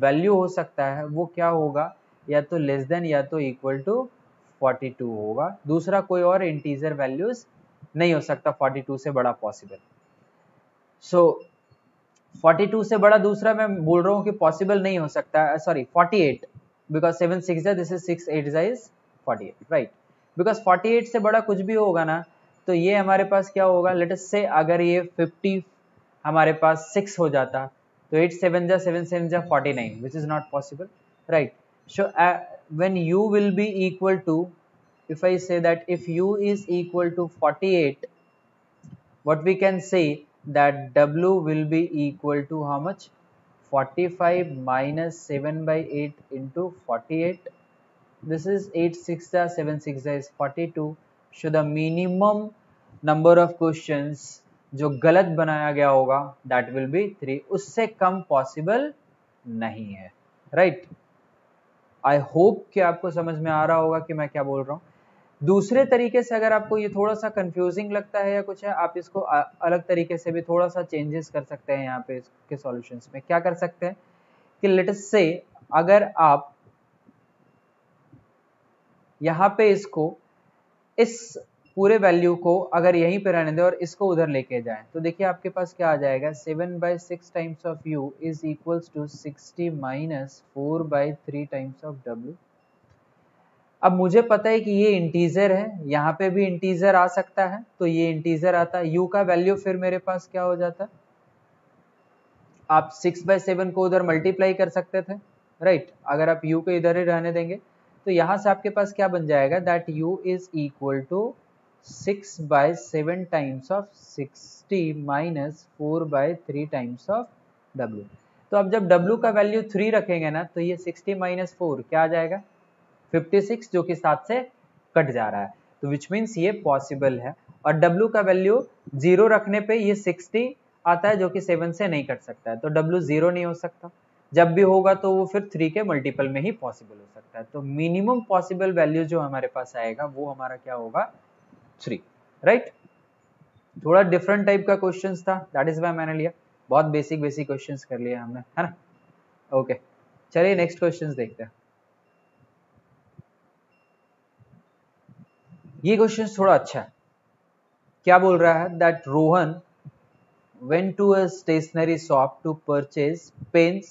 वैल्यू हो सकता है वो क्या होगा, या तो लेस देन या तो इक्वल टू 42 होगा, दूसरा कोई और इंटीजर वैल्यूज नहीं हो सकता 42 से बड़ा पॉसिबल। सो 42 से बड़ा दूसरा मैं बोल रहा हूँ कि पॉसिबल नहीं हो सकता, sorry 48, because 7 6 this is 6 8 is 48, right. Because 48 से बड़ा कुछ भी होगा ना, तो ये हमारे पास क्या होगा, लेट अस से अगर ये 50 हमारे पास 6 हो जाता, तो 8 7 जा 7 7 जा 49, which is not possible, right. So when u will be equal to, if I say that if u is equal to 48, what we can say that w will be equal to how much, 45 minus 7 by 8 into 48, this is 8 6 7 6 is 42। so the minimum number of questions जो गलत बनाया गया होगा that will be 3, उससे कम possible नहीं है, right. I hope कि आपको समझ में आ रहा होगा कि मैं क्या बोल रहा हूँ। दूसरे तरीके से अगर आपको ये थोड़ा सा कंफ्यूजिंग लगता है या कुछ है, आप इसको अलग तरीके से भी थोड़ा सा चेंजेस कर सकते हैं यहाँ पे इसके सॉल्यूशंस में। क्या कर सकते हैं कि लेट अस से अगर आप यहाँ पे इसको इस पूरे वैल्यू को अगर यहीं पे रहने दें और इसको उधर लेके जाएं तो देखिए आपके पास क्या आ जाएगा, 7/6 times of u is equals to 60 minus 4/3 times of w। अब मुझे पता है कि ये इंटीजर है, यहाँ पे भी इंटीजर आ सकता है, तो ये इंटीजर आता है, u का वैल्यू फिर मेरे पास क्या हो जाता है, आप 6/7 को उधर मल्टीप्लाई कर सकते थे, राइट। अगर आप u को इधर ही रहने देंगे तो यहाँ से आपके पास क्या बन जाएगा, that u is equal to 6/7 times of 60 minus 4/3 times of w। तो अब जब w का वैल्यू 3 रखेंगे ना तो ये 60 माइनस 4 क्या आ जाएगा, 56, जो कि 7 से कट जा रहा है, तो विच मीन्स ये पॉसिबल है। और w का वैल्यू 0 रखने पे ये 60 आता है, जो कि 7 से नहीं कट सकता है, तो w 0 नहीं हो सकता, जब भी होगा तो वो फिर 3 के मल्टीपल में ही पॉसिबल हो सकता है। तो मिनिमम पॉसिबल वैल्यू जो हमारे पास आएगा वो हमारा क्या होगा, 3, राइट। थोड़ा डिफरेंट टाइप का क्वेश्चंस था, दैट इज वाई मैंने लिया, बहुत बेसिक क्वेश्चंस कर लिया हमने, है ना। ओके, चलिए नेक्स्ट क्वेश्चंस देखते हैं। ये क्वेश्चन थोड़ा अच्छा है, क्या बोल रहा है, that Rohan went to a stationery shop to purchase pens,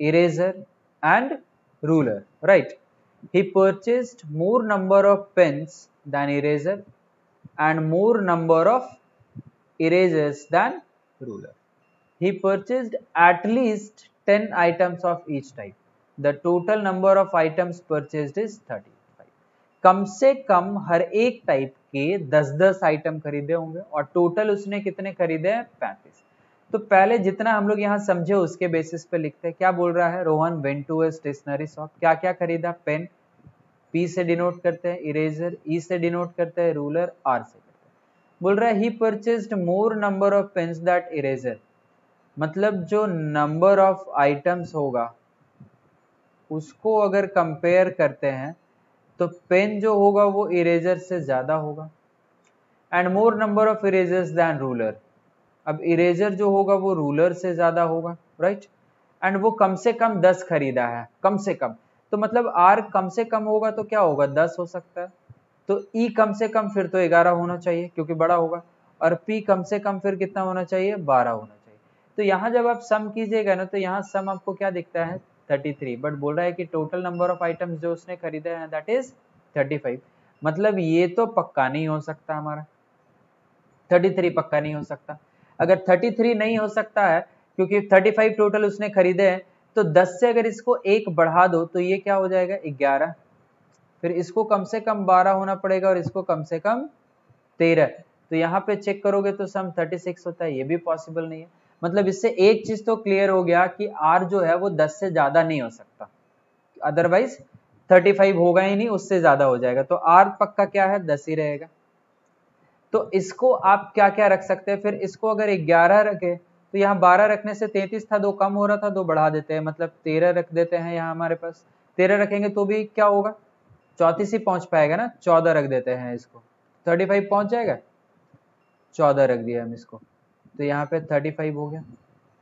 eraser and ruler, right. He purchased more number of pens than eraser and more number of erasers than ruler. He purchased at least 10 items of each type. The total number of items purchased is 35. कम से कम हर एक type के 10-10 item खरीदे होंगे और total उसने कितने खरीदे हैं, 35। तो पहले जितना हम लोग यहाँ समझे उसके बेसिस पे लिखते हैं। क्या बोल रहा है, Rohan went to a stationery shop, क्या क्या खरीदा, पेन, P से डिनोट करते हैं, इरेजर E से डिनोट करते हैं, रूलर R से करते हैं। बोल रहा है he purchased more number of pens that eraser, मतलब जो नंबर ऑफ आइटम्स होगा उसको अगर कंपेयर करते हैं तो पेन जो होगा वो इरेजर से ज्यादा होगा। And more number of erasers than ruler, अब इरेजर जो होगा वो रूलर से ज्यादा होगा, राइट। एंड वो कम से कम 10 खरीदा है, कम से कम, तो मतलब R कम से कम होगा तो क्या होगा, 10 हो सकता है, तो E कम से कम फिर तो 11 होना चाहिए क्योंकि बड़ा होगा, और P कम से कम फिर कितना होना चाहिए, 12 होना चाहिए। तो यहाँ जब आप सम कीजिएगा ना तो यहाँ सम आपको क्या दिखता है, 33, बट बोल रहा है कि टोटल नंबर ऑफ आइटम्स जो उसने खरीदे हैं दैट इज 35, मतलब ये तो पक्का नहीं हो सकता, हमारा 33 पक्का नहीं हो सकता। अगर 33 नहीं हो सकता है क्योंकि 35 टोटल उसने खरीदे हैं, तो 10 से अगर इसको 1 बढ़ा दो तो ये क्या हो जाएगा, 11, फिर इसको कम से कम 12 होना पड़ेगा और इसको कम से कम 13, तो यहाँ पे चेक करोगे तो सम 36 होता है, ये भी पॉसिबल नहीं है। मतलब इससे एक चीज तो क्लियर हो गया कि R जो है वो 10 से ज्यादा नहीं हो सकता, अदरवाइज 35 होगा ही नहीं, उससे ज्यादा हो जाएगा, तो R पक्का क्या है, 10 ही रहेगा। तो इसको आप क्या क्या रख सकते हैं, फिर इसको अगर 11 रखे तो यहाँ 12 रखने से 33 था, 2 कम हो रहा था, 2 बढ़ा देते हैं, मतलब 13 रख देते हैं। यहाँ हमारे पास 13 रखेंगे तो भी क्या होगा, 34 ही पहुंच पाएगा ना, 14 रख देते हैं इसको, 35 पहुंच जाएगा, 14 रख दिया हम इसको, तो यहाँ पे 35 हो गया।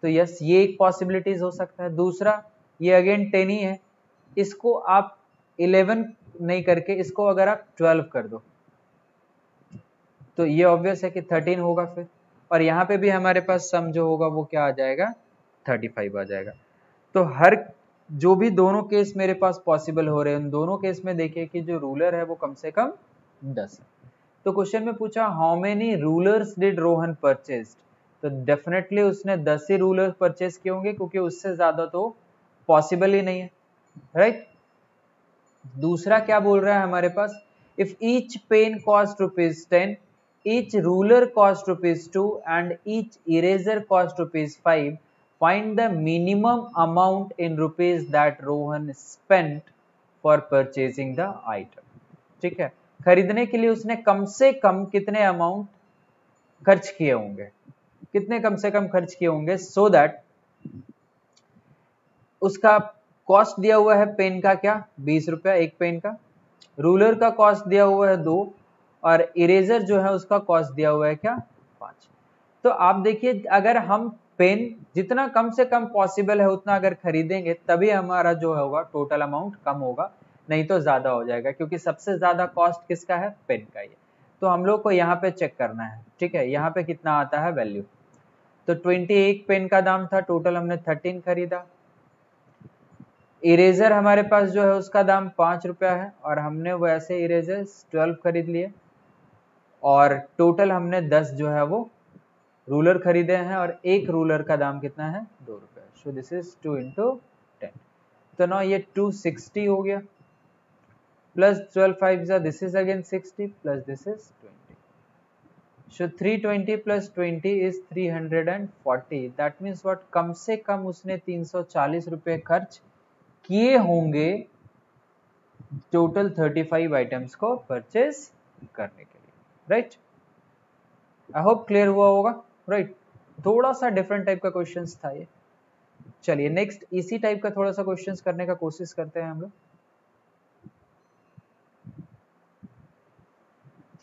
तो यस, ये एक पॉसिबिलिटीज हो सकता है। दूसरा, ये अगेन 10 ही है, इसको आप 11 नहीं करके इसको अगर आप 12 कर दो तो ये ऑब्वियस है कि 13 होगा फिर, और यहाँ पे भी हमारे पास सम जो होगा वो क्या आ जाएगा, 35 आ जाएगा। तो हर जो भी दोनों केस मेरे पास पॉसिबल हो रहे हैं उन दोनों केस में देखिए कि जो रूलर है वो कम से कम 10 है। तो क्वेश्चन में पूछा how many rulers did Rohan purchase, तो डेफिनेटली उसने 10 ही रूलर परचेज किए होंगे क्योंकि उससे ज्यादा तो पॉसिबल ही नहीं है, राइट। दूसरा क्या बोल रहा है हमारे पास, if each pen cost ₹10, each ruler cost ₹2 and each eraser cost ₹5, find the minimum amount in rupees that Rohan spent for purchasing the item। ठीक है, खरीदने के लिए उसने कम से कम कितने अमाउंट खर्च किए होंगे, कितने कम से कम खर्च किए होंगे, सो दैट उसका कॉस्ट दिया हुआ है पेन का क्या, 20 रुपया एक पेन का, रूलर का कॉस्ट दिया हुआ है 2, और इरेजर जो है उसका कॉस्ट दिया हुआ है क्या, 5। तो आप देखिए अगर हम पेन जितना कम से कम पॉसिबल है उतना अगर खरीदेंगे तभी हमारा जो होगा टोटल अमाउंट कम होगा, नहीं तो ज्यादा हो जाएगा, क्योंकि सबसे ज्यादा कॉस्ट किसका है, पेन का ही है। तो हम लोग को यहाँ पे चेक करना है, ठीक है, यहाँ पे कितना आता है वैल्यू। तो 21 पेन का दाम था, टोटल हमने 13 खरीदा। इरेजर हमारे पास जो है उसका दाम 5 रुपया है और हमने वैसे इरेजर 12 खरीद लिए और टोटल हमने 10 जो है वो रूलर खरीदे हैं और एक रूलर का दाम कितना है 2 रुपये। सो दिस इज 2 into 10, तो ना ये 260 हो गया plus 12 5 this is again 60 plus this is 20। So 320 plus 20 is 340। That means what, कम से कम उसने 340 रुपए खर्च किए होंगे टोटल 35 आइटम्स को परचेज करने के लिए, राइट। आई होप क्लियर हुआ होगा, राइट। थोड़ा सा डिफरेंट टाइप का क्वेश्चंस था ये। चलिए नेक्स्ट इसी टाइप का थोड़ा सा क्वेश्चंस करने का कोशिश करते हैं हम लोग।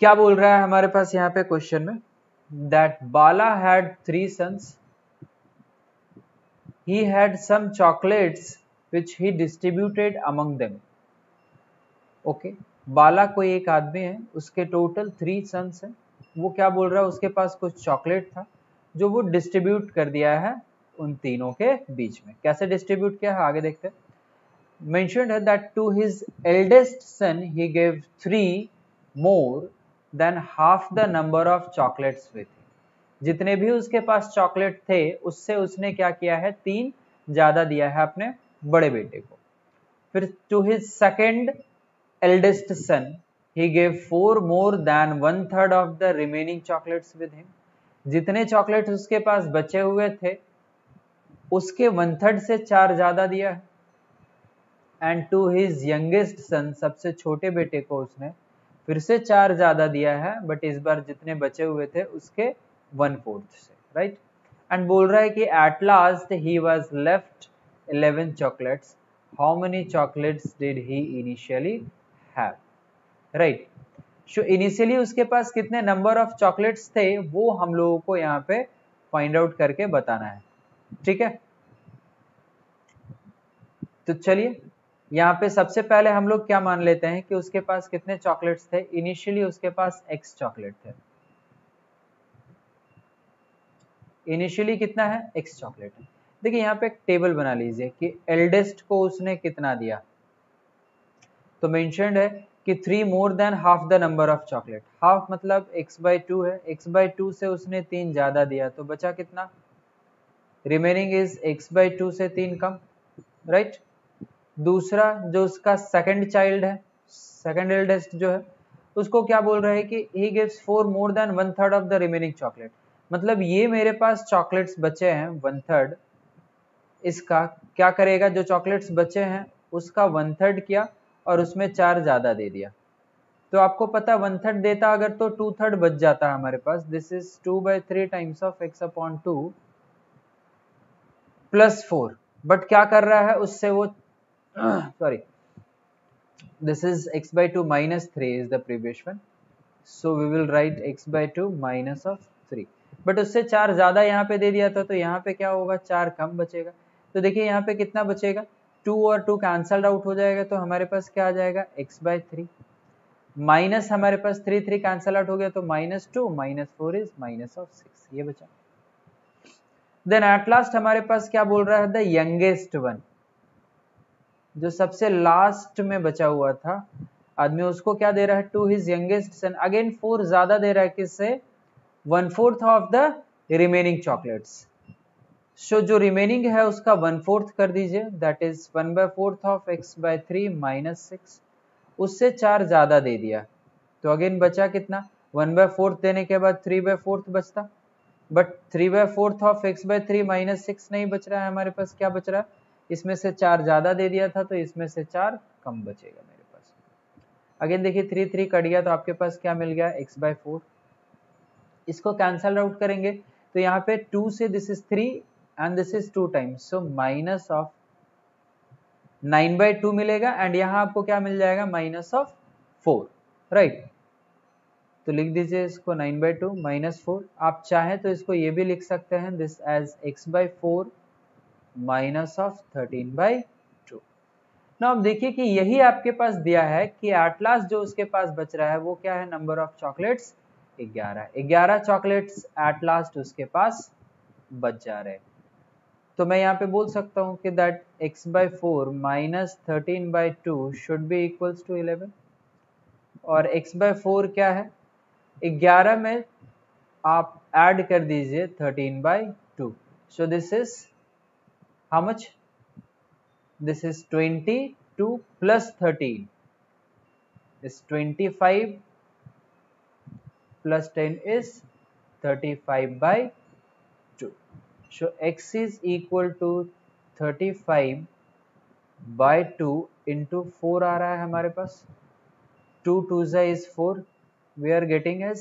क्या बोल रहा है हमारे पास यहाँ पे क्वेश्चन में, that Bala had 3 sons, he had some chocolates which he distributed among them। Okay, Bala कोई एक आदमी है, उसके टोटल 3 सन्स हैं, वो क्या बोल रहा है, उसके पास कुछ चॉकलेट था जो वो डिस्ट्रीब्यूट कर दिया है उन तीनों के बीच में। कैसे डिस्ट्रीब्यूट किया है आगे देखते हैं। मेंशन्ड है that to his eldest son he give 3 more than half the number of chocolates with. जितने भी उसके पास चॉकलेट थे उससे उसने क्या किया है, 3 ज्यादा दिया है अपने बड़े बेटे को। फिर to his second eldest son he gave 4 more than 1/3 of the remaining chocolates with him। जितने चॉकलेट उसके पास बचे हुए थे उसके 1/3 से 4 ज्यादा दिया है। And to his youngest son, सबसे छोटे बेटे को उसने फिर से 4 ज्यादा दिया है, बट इस बार जितने बचे हुए थे उसके 1/4 से, राइट। एंड बोल रहा है कि at last he was left 11 chocolates, how many chocolates did he initially have, right. So initially उसके पास कितने नंबर ऑफ चॉकलेट्स थे वो हम लोगों को यहाँ पे फाइंड आउट करके बताना है, ठीक है। तो चलिए यहाँ पे सबसे पहले हम लोग क्या मान लेते हैं कि उसके पास कितने चॉकलेट्स थे। इनिशियली उसके पास x चॉकलेट थे, इनिशियली कितना है x चॉकलेट है। देखिए यहाँ पे एक टेबल बना लीजिए कि एल्डेस्ट को उसने कितना दिया, तो मेंशन्ड है कि 3 more than half the number of chocolate. Half मतलब x/2 है, x/2 से उसने 3 ज्यादा दिया तो बचा कितना, रिमेनिंग इज x/2 से 3 कम, राइट। दूसरा जो उसका सेकंड चाइल्ड है, सेकंड एल्डेस्ट जो है, उसको क्या बोल रहा है कि he gives 4 more than 1/3 of the remaining chocolate. मतलब ये मेरे पास चॉकलेट्स बचे हैं 1/3, इसका क्या करेगा, जो चॉकलेट्स बचे हैं उसका 1/3 किया और उसमें 4 ज्यादा दे दिया। तो आपको पता 1/3 देता अगर तो 2/3 बच जाता है हमारे पास। This is 2/3 times of x/2 plus 4, but क्या कर रहा है उससे वो sorry, this is x/2 minus 3 is the previous one, so we will write x/2 minus of 3, but उससे 4 ज्यादा यहाँ पे दे दिया था तो यहाँ पे क्या होगा, 4 कम बचेगा। तो देखिए यहाँ पे कितना बचेगा, 2 और 2 कैंसल आउट हो जाएगा, तो हमारे पास क्या आ जाएगा x/3 माइनस, हमारे पास 3 कैंसल आउट हो गया तो -2 -4 इज -6, ये बचा। देन एट लास्ट हमारे पास क्या बोल रहा है, द यंगेस्ट वन, जो सबसे लास्ट में बचा हुआ था आदमी, उसको क्या दे रहा है, to his youngest son, again 4 ज्यादा दे रहा है, किससे, 1/4 of the remaining chocolates. So जो रिमेनिंग है उसका 1/4 कर दीजिए, दैट इज 1/4 ऑफ x/3 -6, उससे 4 ज्यादा दे दिया तो अगेन बचा कितना, 1/4 देने के बाद 3/4 बचता, बट 3/4 ऑफ x/3 -6 नहीं बच रहा है हमारे पास, क्या बच रहा है, इसमें से 4 ज्यादा दे दिया था तो इसमें से 4 कम बचेगा मेरे पास। अगेन देखिए 3 कट गया तो आपके पास क्या मिल गया, x/4। इसको कैंसल आउट करेंगे तो यहाँ पे 2 से this is 3 and this is 2 times, so minus of 9/2 मिलेगा एंड यहाँ आपको क्या मिल जाएगा, -4, राइट। तो लिख दीजिए इसको 9/2 -4। आप चाहें तो इसको ये भी लिख सकते हैं, दिस एज x/4 -13/2। ना अब देखिए कि यही आपके पास दिया है कि एट लास्ट जो उसके पास बच रहा है वो क्या है, number of chocolates 11। 11 chocolates at last उसके पास बच जा रहे हैं। तो मैं यहाँ पे बोल सकता हूँ कि that x/4 minus 13/2 should be equals to 11। और x/4 क्या है, 11 में आप ऐड कर दीजिए 13/2। So this is how much, this is 22 plus 13 is 25 plus 10 is 35/2. So x is equal to 35/2 into 4 आ रहा है हमारे पास, 2 2s is 4, we are getting as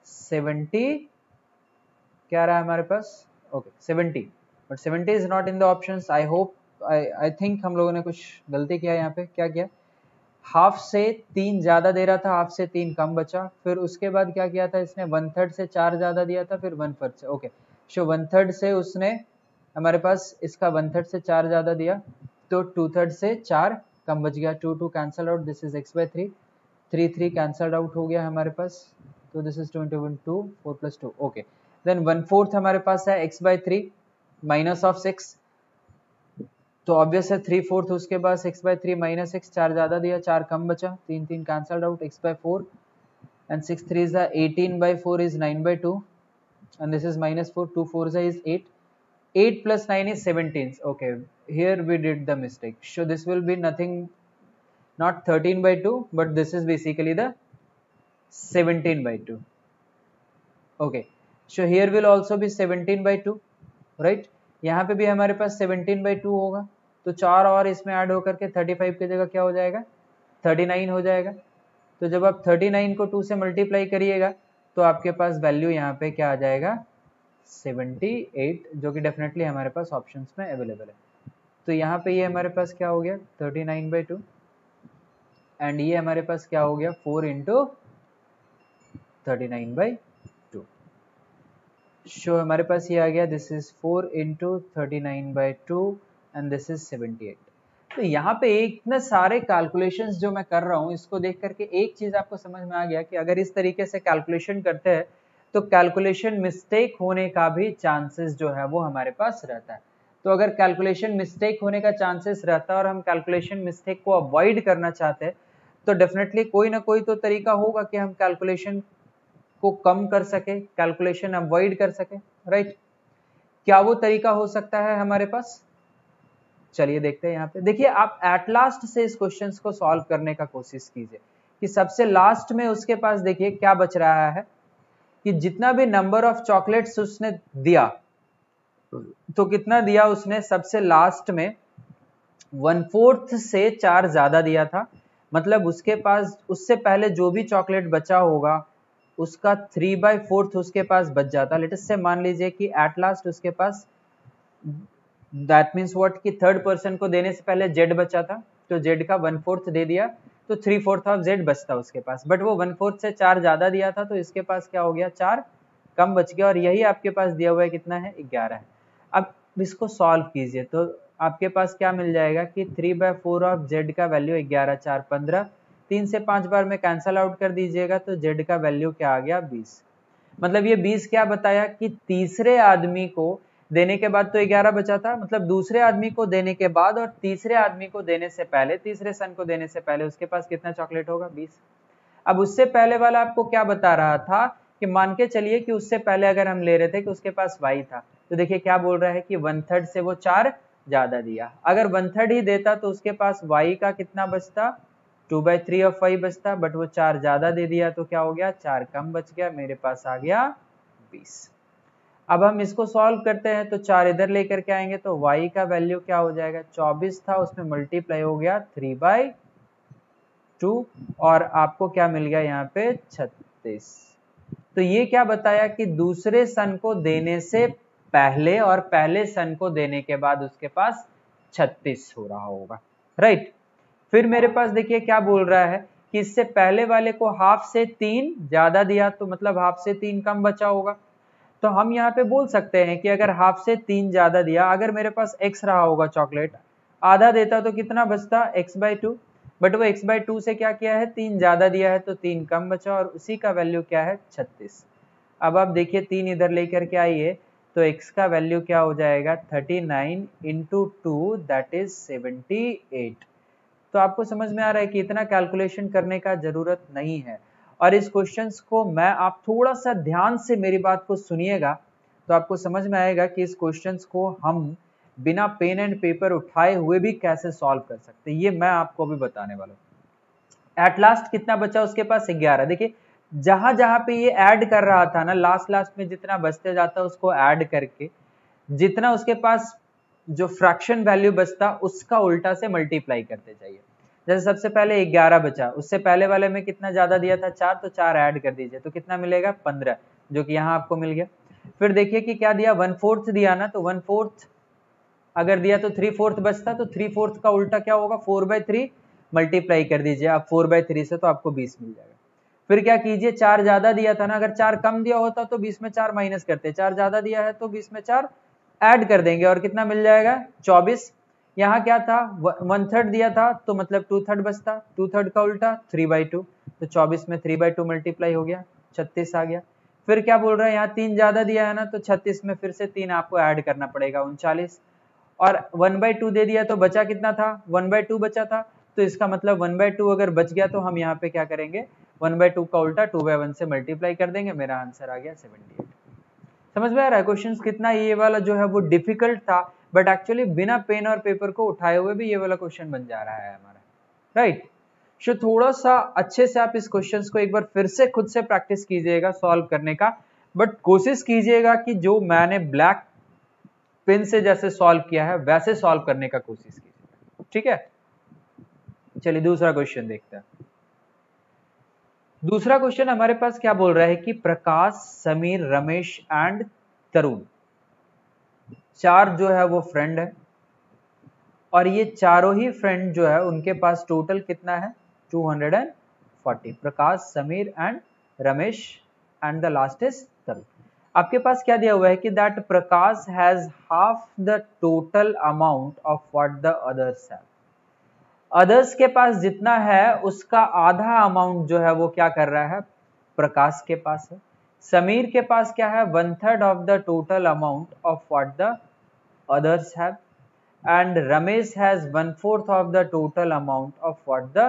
70, क्या आ रहा है हमारे पास, okay 70, but 70 is not in the options. I hope I think हम लोगों ने कुछ गलती किया यहाँ पे। क्या किया, हाफ से 3 ज्यादा दे रहा था, हाफ से 3 कम बचा, फिर उसके बाद क्या किया था इसने, 1/3 से 4 ज्यादा दिया था, फिर 1/4 से, ओके सो 1/3 से उसने हमारे पास इसका 1/3 से 4 ज्यादा दिया, तो 2/3 से 4 कम बच गया, 2 2 cancel out, this is x/3, 3 3 cancel out हो गया हमारे पास, तो दिस इज 2 4 + 2, ओके देन 1/4 हमारे पास है x/3 माइनस ऑफ 6, तो ऑब्वियस है 3/4 उसके पास x/3 माइनस x, 4 ज्यादा दिया 4 कम बचा, 3 3 cancelled out, x/4 and 6 3s are 18/4 is 9/2 and this is -4, 2 4s is 8, 8 plus 9 is 17, okay here we did the mistake, so this will be nothing, not 13/2 but this is basically the 17/2, okay so here will also be 17/2, right, यहाँ पे भी हमारे पास 17/2 होगा, तो 4 और इसमें add होकर के 35 की जगह क्या हो जाएगा, 39 हो जाएगा। तो जब आप 39 को 2 से मल्टीप्लाई करिएगा तो आपके पास वैल्यू यहाँ पे क्या आ जाएगा, 78, जो कि डेफिनेटली हमारे पास ऑप्शंस में अवेलेबल है। तो यहाँ पे ये हमारे पास क्या हो गया 39/2 एंड ये हमारे पास क्या हो गया 4 × 39/2, सो हमारे पास ये आ गया, this is 4 × 39/2 and this is 78। तो यहाँ पे इतने सारे कैलकुलेशंस जो मैं कर रहा हूँ, इसको देख करके एक चीज आपको समझ में आ गया कि अगर इस तरीके से कैलकुलेशन करते हैं तो कैलकुलेशन मिस्टेक होने का भी चांसेस जो है वो हमारे पास रहता है। तो अगर कैलकुलेशन मिस्टेक होने का चांसेस रहता है और हम कैलकुलेशन मिस्टेक को अवॉइड करना चाहते हैं तो डेफिनेटली कोई ना कोई तो तरीका होगा कि हम कैलकुलेशन को कम कर सके, कैलकुलेशन अवॉइड कर सके, राइट। क्या वो तरीका हो सकता है हमारे पास, चलिए देखते हैं। यहाँ पे देखिए, आप एट लास्ट से इस क्वेश्चन को सॉल्व करने का कोशिश कीजिए कि सबसे लास्ट में उसके पास देखिए क्या बच रहा है कि जितना भी नंबर ऑफ चॉकलेट्स उसने दिया, तो कितना दिया उसने, सबसे लास्ट में 1/4 से 4 ज्यादा दिया था, मतलब उसके पास उससे पहले जो भी चॉकलेट बचा होगा उसका 3/4 उसके पास बच जाता। लेट अस से मान लीजिए कि एट लास्ट उसके पास दैट मीन्स व्हाट कि थर्ड पर्सन को देने से पहले जेड बचा था, तो जेड का 1/4 दे दिया तो 3/4 ऑफ जेड बचता उसके पास, बट वो 1/4 से 4 ज्यादा दिया था तो इसके पास क्या हो गया 4 कम बच गया, और यही आपके पास दिया हुआ है कितना है 11 है। अब इसको सॉल्व कीजिए तो आपके पास क्या मिल जाएगा कि 3/4 ऑफ जेड का वैल्यू 11 4 15, 3 से 5 बार में कैंसल आउट कर दीजिएगा तो जेड का वैल्यू क्या आ गया 20। मतलब ये 20 क्या बताया कि तीसरे आदमी को देने के बाद तो 11 बचा था, मतलब दूसरे आदमी को देने के बाद और तीसरे आदमी को देने से पहले, तीसरे सन को देने से पहले उसके पास कितना चॉकलेट होगा 20। अब उससे पहले वाला आपको क्या बता रहा था कि मान के चलिए कि उससे पहले अगर हम ले रहे थे कि उसके पास y था, तो देखिए क्या बोल रहा है कि 1/3 से वो 4 ज्यादा दिया, अगर 1/3 ही देता तो उसके पास y का कितना बचता 2/3 ऑफ y बचता, बट वो 4 ज्यादा दे दिया तो क्या हो गया 4 कम बच गया, मेरे पास आ गया 20। अब हम इसको सॉल्व करते हैं तो 4 इधर लेकर के आएंगे तो y का वैल्यू क्या हो जाएगा, 24 था उसमें मल्टीप्लाई हो गया 3/2 और आपको क्या मिल गया यहाँ पे 36। तो ये क्या बताया कि दूसरे सन को देने से पहले और पहले सन को देने के बाद उसके पास 36 हो रहा होगा, राइट। फिर मेरे पास देखिए क्या बोल रहा है कि इससे पहले वाले को हाफ से 3 ज्यादा दिया, तो मतलब हाफ से 3 कम बचा होगा। तो हम यहाँ पे बोल सकते हैं कि अगर हाफ से 3 ज्यादा दिया, अगर मेरे पास x रहा होगा चॉकलेट आधा देता तो कितना बचता x/2, बट वो x/2 से क्या किया है 3 ज्यादा दिया है तो 3 कम बचा और उसी का वैल्यू क्या है 36। अब आप देखिए 3 इधर लेकर के आइए तो x का वैल्यू क्या हो जाएगा 39 इंटू 2 दैट इज 78। तो आपको समझ में आ रहा है कि इतना कैलकुलेशन करने का जरूरत नहीं है। और इस क्वेश्चंस को मैं आप थोड़ा सा ध्यान से मेरी बात को सुनिएगा तो आपको समझ में आएगा कि इस क्वेश्चंस को हम बिना पेन एंड पेपर उठाए हुए भी कैसे सॉल्व कर सकते हैं, ये मैं आपको अभी बताने वाला हूँ। एट लास्ट कितना बचा उसके पास 11। देखिए जहां जहां पे ये ऐड कर रहा था ना, लास्ट में जितना बचते जाता उसको ऐड करके जितना उसके पास जो फ्रैक्शन वैल्यू बचता उसका उल्टा से मल्टीप्लाई करते जाइए। जैसे सबसे पहले 11 बचा, उससे पहले वाले में कितना ज्यादा दिया था 4, तो 4 ऐड कर दीजिए तो कितना मिलेगा 15, जो कि यहाँ आपको मिल गया। फिर देखिए कि क्या दिया 1/4 दिया ना, तो 1/4 अगर दिया तो 3/4 बचता, तो 3/4 का उल्टा क्या होगा 4/3 मल्टीप्लाई कर दीजिए आप 4/3 से तो आपको 20 मिल जाएगा। फिर क्या कीजिए 4 ज्यादा दिया था ना, अगर 4 कम दिया होता तो 20 में 4 माइनस करते, 4 ज्यादा दिया है तो 20 में 4 ऐड कर देंगे और कितना मिल जाएगा 24। यहाँ क्या था 1/3 दिया था तो मतलब 2/3 बचता, 2/3 का उल्टा 3/2, तो 24 में 3/2 मल्टीप्लाई हो गया 36 आ गया। फिर क्या बोल रहा है यहाँ 3 ज्यादा दिया है ना, तो 36 में फिर से 3 आपको ऐड करना पड़ेगा 39, और 1/2 दे दिया तो बचा कितना था 1/2 बचा था, तो इसका मतलब 1/2 अगर बच गया तो हम यहाँ पे क्या करेंगे 1/2 का उल्टा 2/1 से मल्टीप्लाई कर देंगे, मेरा आंसर आ गया 78। समझ में आ रहा है क्वेश्चन कितना ये वाला जो है वो डिफिकल्ट था, बट एक्चुअली बिना पेन और पेपर को उठाए हुए भी ये वाला क्वेश्चन बन जा रहा है हमारा, राइट। सो थोड़ा सा अच्छे से आप इस क्वेश्चन को एक बार फिर से खुद से प्रैक्टिस कीजिएगा सॉल्व करने का, बट कोशिश कीजिएगा कि जो मैंने ब्लैक पेन से जैसे सॉल्व किया है वैसे सॉल्व करने का कोशिश कीजिएगा, ठीक है। चलिए दूसरा क्वेश्चन देखते हैं। दूसरा क्वेश्चन हमारे पास क्या बोल रहा है कि प्रकाश, समीर, रमेश एंड तरुण, चार जो है वो फ्रेंड है और ये चारों ही फ्रेंड जो है उनके पास टोटल कितना है 240। Prakash, Sameer and Ramesh and the last is Tarun. आपके पास क्या दिया हुआ है कि that Prakash has half the total amount of what the others have. Others के पास जितना है उसका आधा अमाउंट जो है वो क्या कर रहा है प्रकाश के पास है। समीर के पास क्या है 1/3 of the total amount of what the others have, and Ramesh has 1/4 of the total amount of what the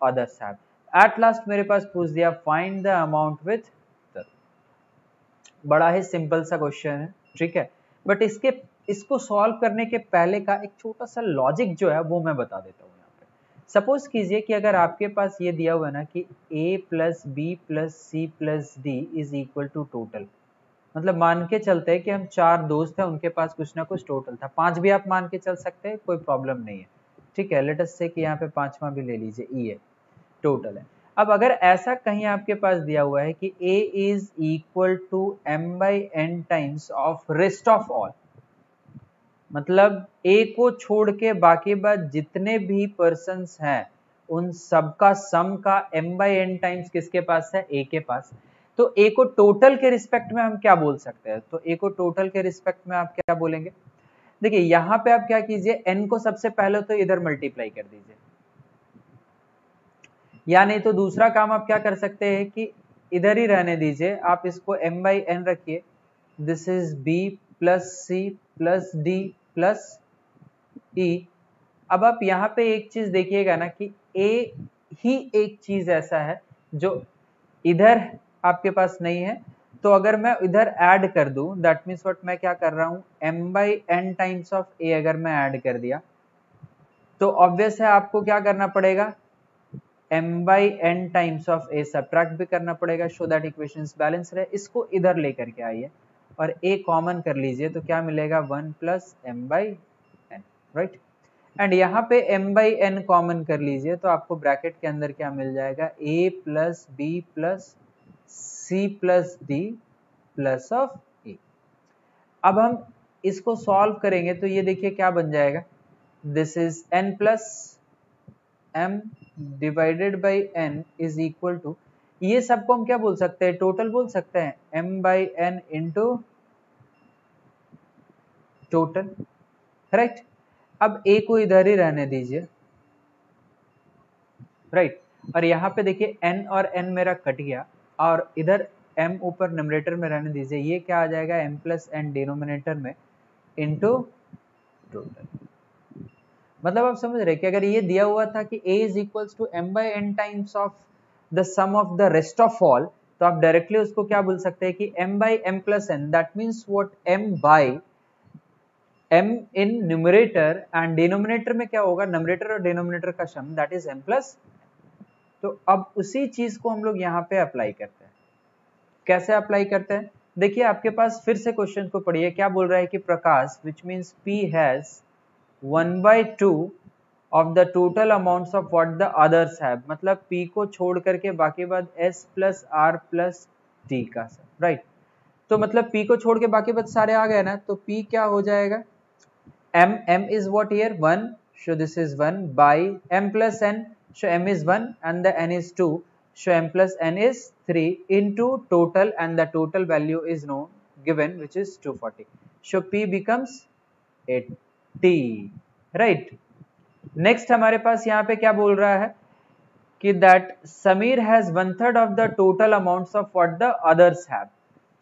others have. At last मेरे पास पूछ दिया find the amount with the, बड़ा ही सिंपल सा क्वेश्चन है, ठीक है, बट इसको solve करने के पहले का एक छोटा सा लॉजिक जो है वो मैं बता देता हूँ यहाँ पे। सपोज कीजिए कि अगर आपके पास ये दिया हुआ है ना कि a plus B plus C plus d is equal to total, मतलब मान के चलते हैं कि हम चार दोस्त हैं उनके पास कुछ ना कुछ टोटल था, 5 भी आप मान के चल सकते हैं कोई प्रॉब्लम नहीं है, ठीक है। लेट अस से कि यहाँ पे 5वां भी ले लीजिए ई है टोटल है। अब अगर ऐसा कहीं आपके पास दिया हुआ है कि a is equal to m/n times of rest of all, मतलब a को छोड़ के बाकी बात जितने भी पर्सन्स हैं उन सबका सम का m/n टाइम्स किसके पास है a के पास, तो a को टोटल के रिस्पेक्ट में हम क्या बोल सकते हैं, तो a को टोटल के रिस्पेक्ट में आप क्या बोलेंगे। देखिए यहाँ पे आप क्या कीजिए n को सबसे पहले तो इधर मल्टीप्लाई कर दीजिए, या नहीं तो दूसरा काम आप क्या कर सकते हैं कि इधर ही रहने दीजिए, आप इसको m/n रखिए, this is b plus C plus D plus E. अब आप यहाँ पे एक चीज देखिएगा ना कि a ही एक चीज ऐसा है जो इधर आपके पास नहीं है, तो अगर मैं इधर ऐड कर दूं दैट मीन्स व्हाट मैं क्या कर रहा हूं m/n टाइम्स ऑफ a अगर मैं ऐड कर दिया तो ऑब्वियस है आपको क्या करना पड़ेगा m/n times of a subtract भी करना पड़ेगा सो दैट इक्वेशंस बैलेंस रहे। इसको इधर लेकर के आइए और a कॉमन कर लीजिए तो क्या मिलेगा 1 प्लस m/n, राइट। एंड यहाँ पे m/n कॉमन कर लीजिए तो आपको ब्रैकेट के अंदर क्या मिल जाएगा a plus B plus C plus D plus of A. अब हम इसको सॉल्व करेंगे तो ये देखिए क्या बन जाएगा, this is n plus m divided by n is equal to, ये सबको हम क्या बोल सकते हैं टोटल बोल सकते हैं m/n इंटू टोटल, करेक्ट। अब a को इधर ही रहने दीजिए, राइट। और यहाँ पे देखिए n और n मेरा कट गया, और इधर m ऊपर न्यूमरेटर में रहने दीजिए, ये क्या आ जाएगा m प्लस n डिनोमिनेटर में इनटू टोटल। मतलब आप समझ रहे कि अगर ये दिया हुआ था कि a is equals to m by n times of the sum of the rest of all, तो आप डायरेक्टली उसको क्या बोल सकते हैं कि m by m plus n, that means what m by m in numerator and denominator में क्या होगा, न्यूमरेटर और डिनोमिनेटर का सम, दैट इज m प्लस। तो अब उसी चीज को हम लोग यहाँ पे अप्लाई करते हैं। कैसे अप्लाई करते हैं, देखिए आपके पास फिर से क्वेश्चन को पढ़िए, क्या बोल रहा है कि Prakash which means p has 1/2 of the total amounts of what the others have, मतलब p को छोड़ करके बाकी बाद s plus r plus t का सम, राइट। तो मतलब p को छोड़ के बाकी बाद सारे आ गए ना, तो p क्या हो जाएगा, m is what here 1, so this is 1 by m plus n, so m is 1 and the n is 2, so m plus n is 3 into total, and the total value is known given which is 240, so p becomes 80, right। Next हमारे पास यहाँ पे क्या बोल रहा है कि that Sameer has 1/3 of the total amounts of what the others have.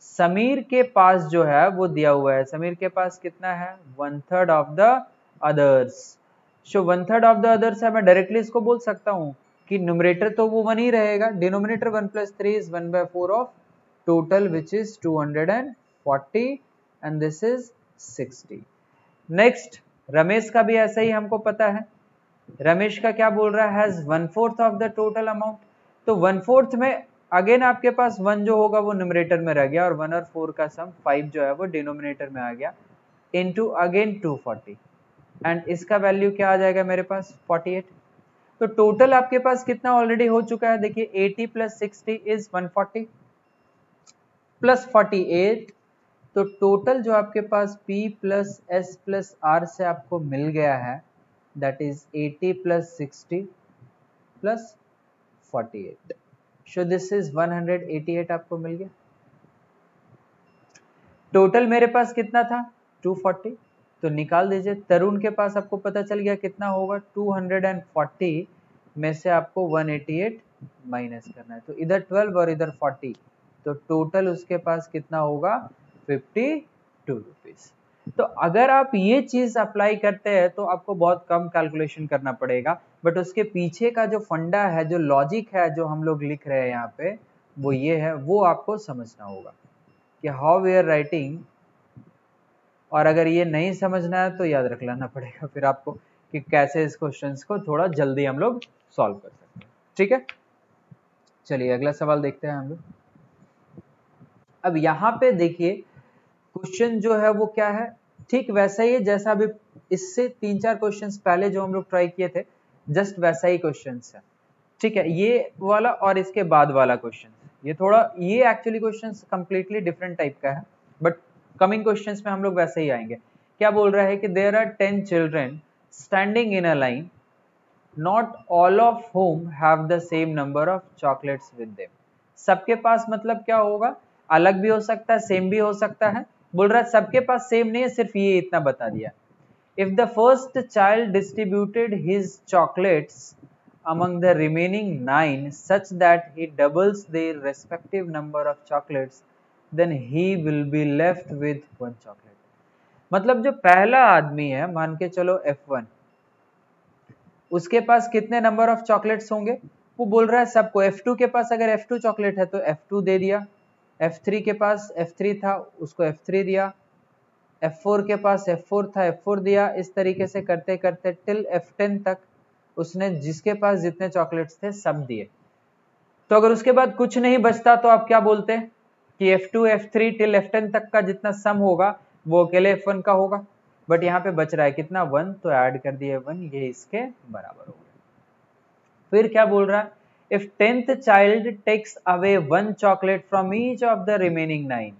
Sameer के पास जो है वो दिया हुआ है, समीर के पास कितना है 1/3 of the others, so 1/3 of the others है। मैं डायरेक्टली इसको बोल सकता हूँ कि न्यूमरेटर तो वो 1 ही रहेगा, denominator 1 + 3 is 1/4 of total which is 240 and this is 60। Next Ramesh का भी ऐसा ही हमको पता है, रमेश का क्या बोल रहा है, has 1/4 of the total amount. तो 1/4 में अगेन आपके पास 1 जो होगा वो न्यूमरेटर में रह गया, और 1 और 4 का सम 5 जो है वो डिनोमिनेटर में आ गया, इनटू अगेन 240, एंड इसका वैल्यू क्या आ जाएगा मेरे पास 48। तो टोटल आपके पास कितना ऑलरेडी हो चुका है, देखिए 80 + 60 इज 140 प्लस 48, तो टोटल जो आपके पास p plus s plus r से आपको मिल गया है that is 80 + 60 plus 48, so this is 188 आपको मिल गया। टोटल मेरे पास कितना था 240, तो निकाल दीजिए। तरुण के पास आपको पता चल गया कितना होगा, 240 में से आपको 188 माइनस करना है, तो इधर 12 और इधर 40, तो टोटल उसके पास कितना होगा 52 रुपीज। तो अगर आप ये चीज अप्लाई करते हैं तो आपको बहुत कम कैलकुलेशन करना पड़ेगा, बट उसके पीछे का जो फंडा है, जो लॉजिक है, जो हम लोग लिख रहे हैं यहाँ पे, वो ये है, वो आपको समझना होगा कि हाउ वी आर राइटिंग। और अगर ये नहीं समझना है तो याद रख लेना पड़ेगा फिर आपको कि कैसे इस क्वेश्चंस को थोड़ा जल्दी हम लोग सॉल्व कर सकते हैं, ठीक है। चलिए अगला सवाल देखते हैं हम लोग। अब यहाँ पे देखिए क्वेश्चन जो है वो क्या है, ठीक वैसा ही है जैसा अभी इससे 3-4 क्वेश्चंस पहले जो हम लोग ट्राई किए थे, जस्ट वैसा ही क्वेश्चंस है, ठीक है। ये वाला और इसके बाद वाला क्वेश्चन, ये थोड़ा, ये actually questions completely different type का है, बट कमिंग क्वेश्चंस में हम लोग वैसे ही आएंगे। क्या बोल रहा है कि there are 10 children standing in a line, not all of whom have the same number of chocolates with them. सबके पास मतलब क्या होगा, अलग भी हो सकता है, सेम भी हो सकता है। बोल रहा है सबके पास सेम नहीं है, सिर्फ ये इतना बता दिया। If the first child distributed his chocolates among the remaining 9 such that he doubles their respective number of chocolates, then he will be left with 1 chocolate। मतलब जो पहला आदमी है, मान के चलो F1, उसके पास कितने नंबर ऑफ चॉकलेट्स होंगे, वो बोल रहा है सबको। F2 के पास अगर F2 चॉकलेट है तो F2 दे दिया, F3 के पास F3 था उसको F3 दिया, F4 के पास F4 था F4 दिया, इस तरीके से करते करते टिल F10 तक उसने जिसके पास जितने चॉकलेट्स थे सब दिए। तो अगर उसके बाद कुछ नहीं बचता तो आप क्या बोलते हैं कि F2 F3 टिल F10 तक का जितना सम होगा वो अकेले F1 का होगा, बट यहाँ पे बच रहा है कितना 1, तो ऐड कर दिए 1, ये इसके बराबर हो गया। फिर क्या बोल रहा है, if 10th child takes away 1 chocolate from each of the remaining 9,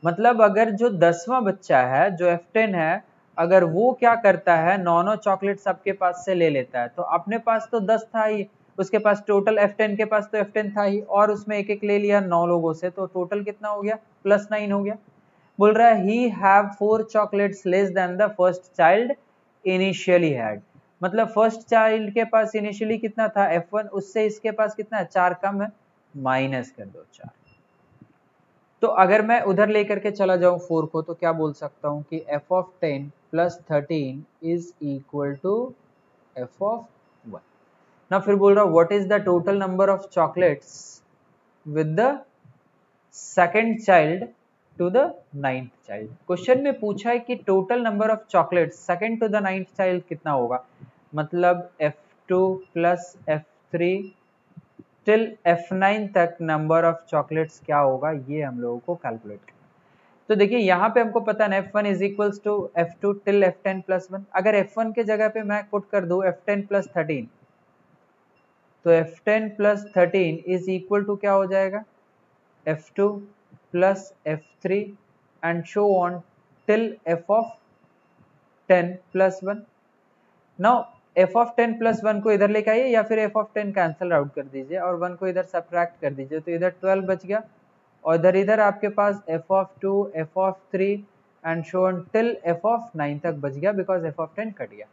मतलब अगर जो 10वां बच्चा है जो F10 है, अगर वो क्या करता है 9 चॉकलेट सबके पास से ले लेता है, तो अपने पास तो 10 था ही, उसके पास टोटल F10 के पास तो F10 था ही, और उसमें एक एक ले लिया 9 लोगों से, तो टोटल कितना हो गया +9 हो गया। बोल रहा है he have 4 chocolates less than the first child initially had, मतलब फर्स्ट चाइल्ड के पास इनिशियली कितना था f1, उससे इसके पास कितना है 4 कम है, माइनस कर दो 4। तो अगर मैं उधर लेकर के चला जाऊं 4 को, तो क्या बोल सकता हूं कि f of 10 plus 13 is equal to f of 1। ना फिर बोल रहा हूं what is the total number of chocolates with the second child to the 9th child. Question में पूछा है कि total number of chocolates second to the 9th child कितना होगा, मतलब f2 plus f3 till f9 तक नंबर ऑफ चॉकलेट्स क्या होगा, ये हम लोगों को कैलकुलेट करना। तो देखिए यहाँ पे हमको पता है f1 is equals to f2 till f10 plus 1। अगर f1 के जगह पे मैं पुट कर दूं f10 प्लस 13, तो f10 plus 13 is equal to क्या हो जाएगा f2 plus f3 and show on till f of 10 plus 1। Now f of 10 plus 1 को इधर लेके आइए या फिर f of 10 कैंसिल आउट कर दीजिए और 1 को इधर सब्ट्रैक्ट कर दीजिए, तो इधर 12 बच गया और इधर आपके पास f of 2, f of 3 and show on till f of 9 तक बच गया बिकॉज f of 10 कट गया।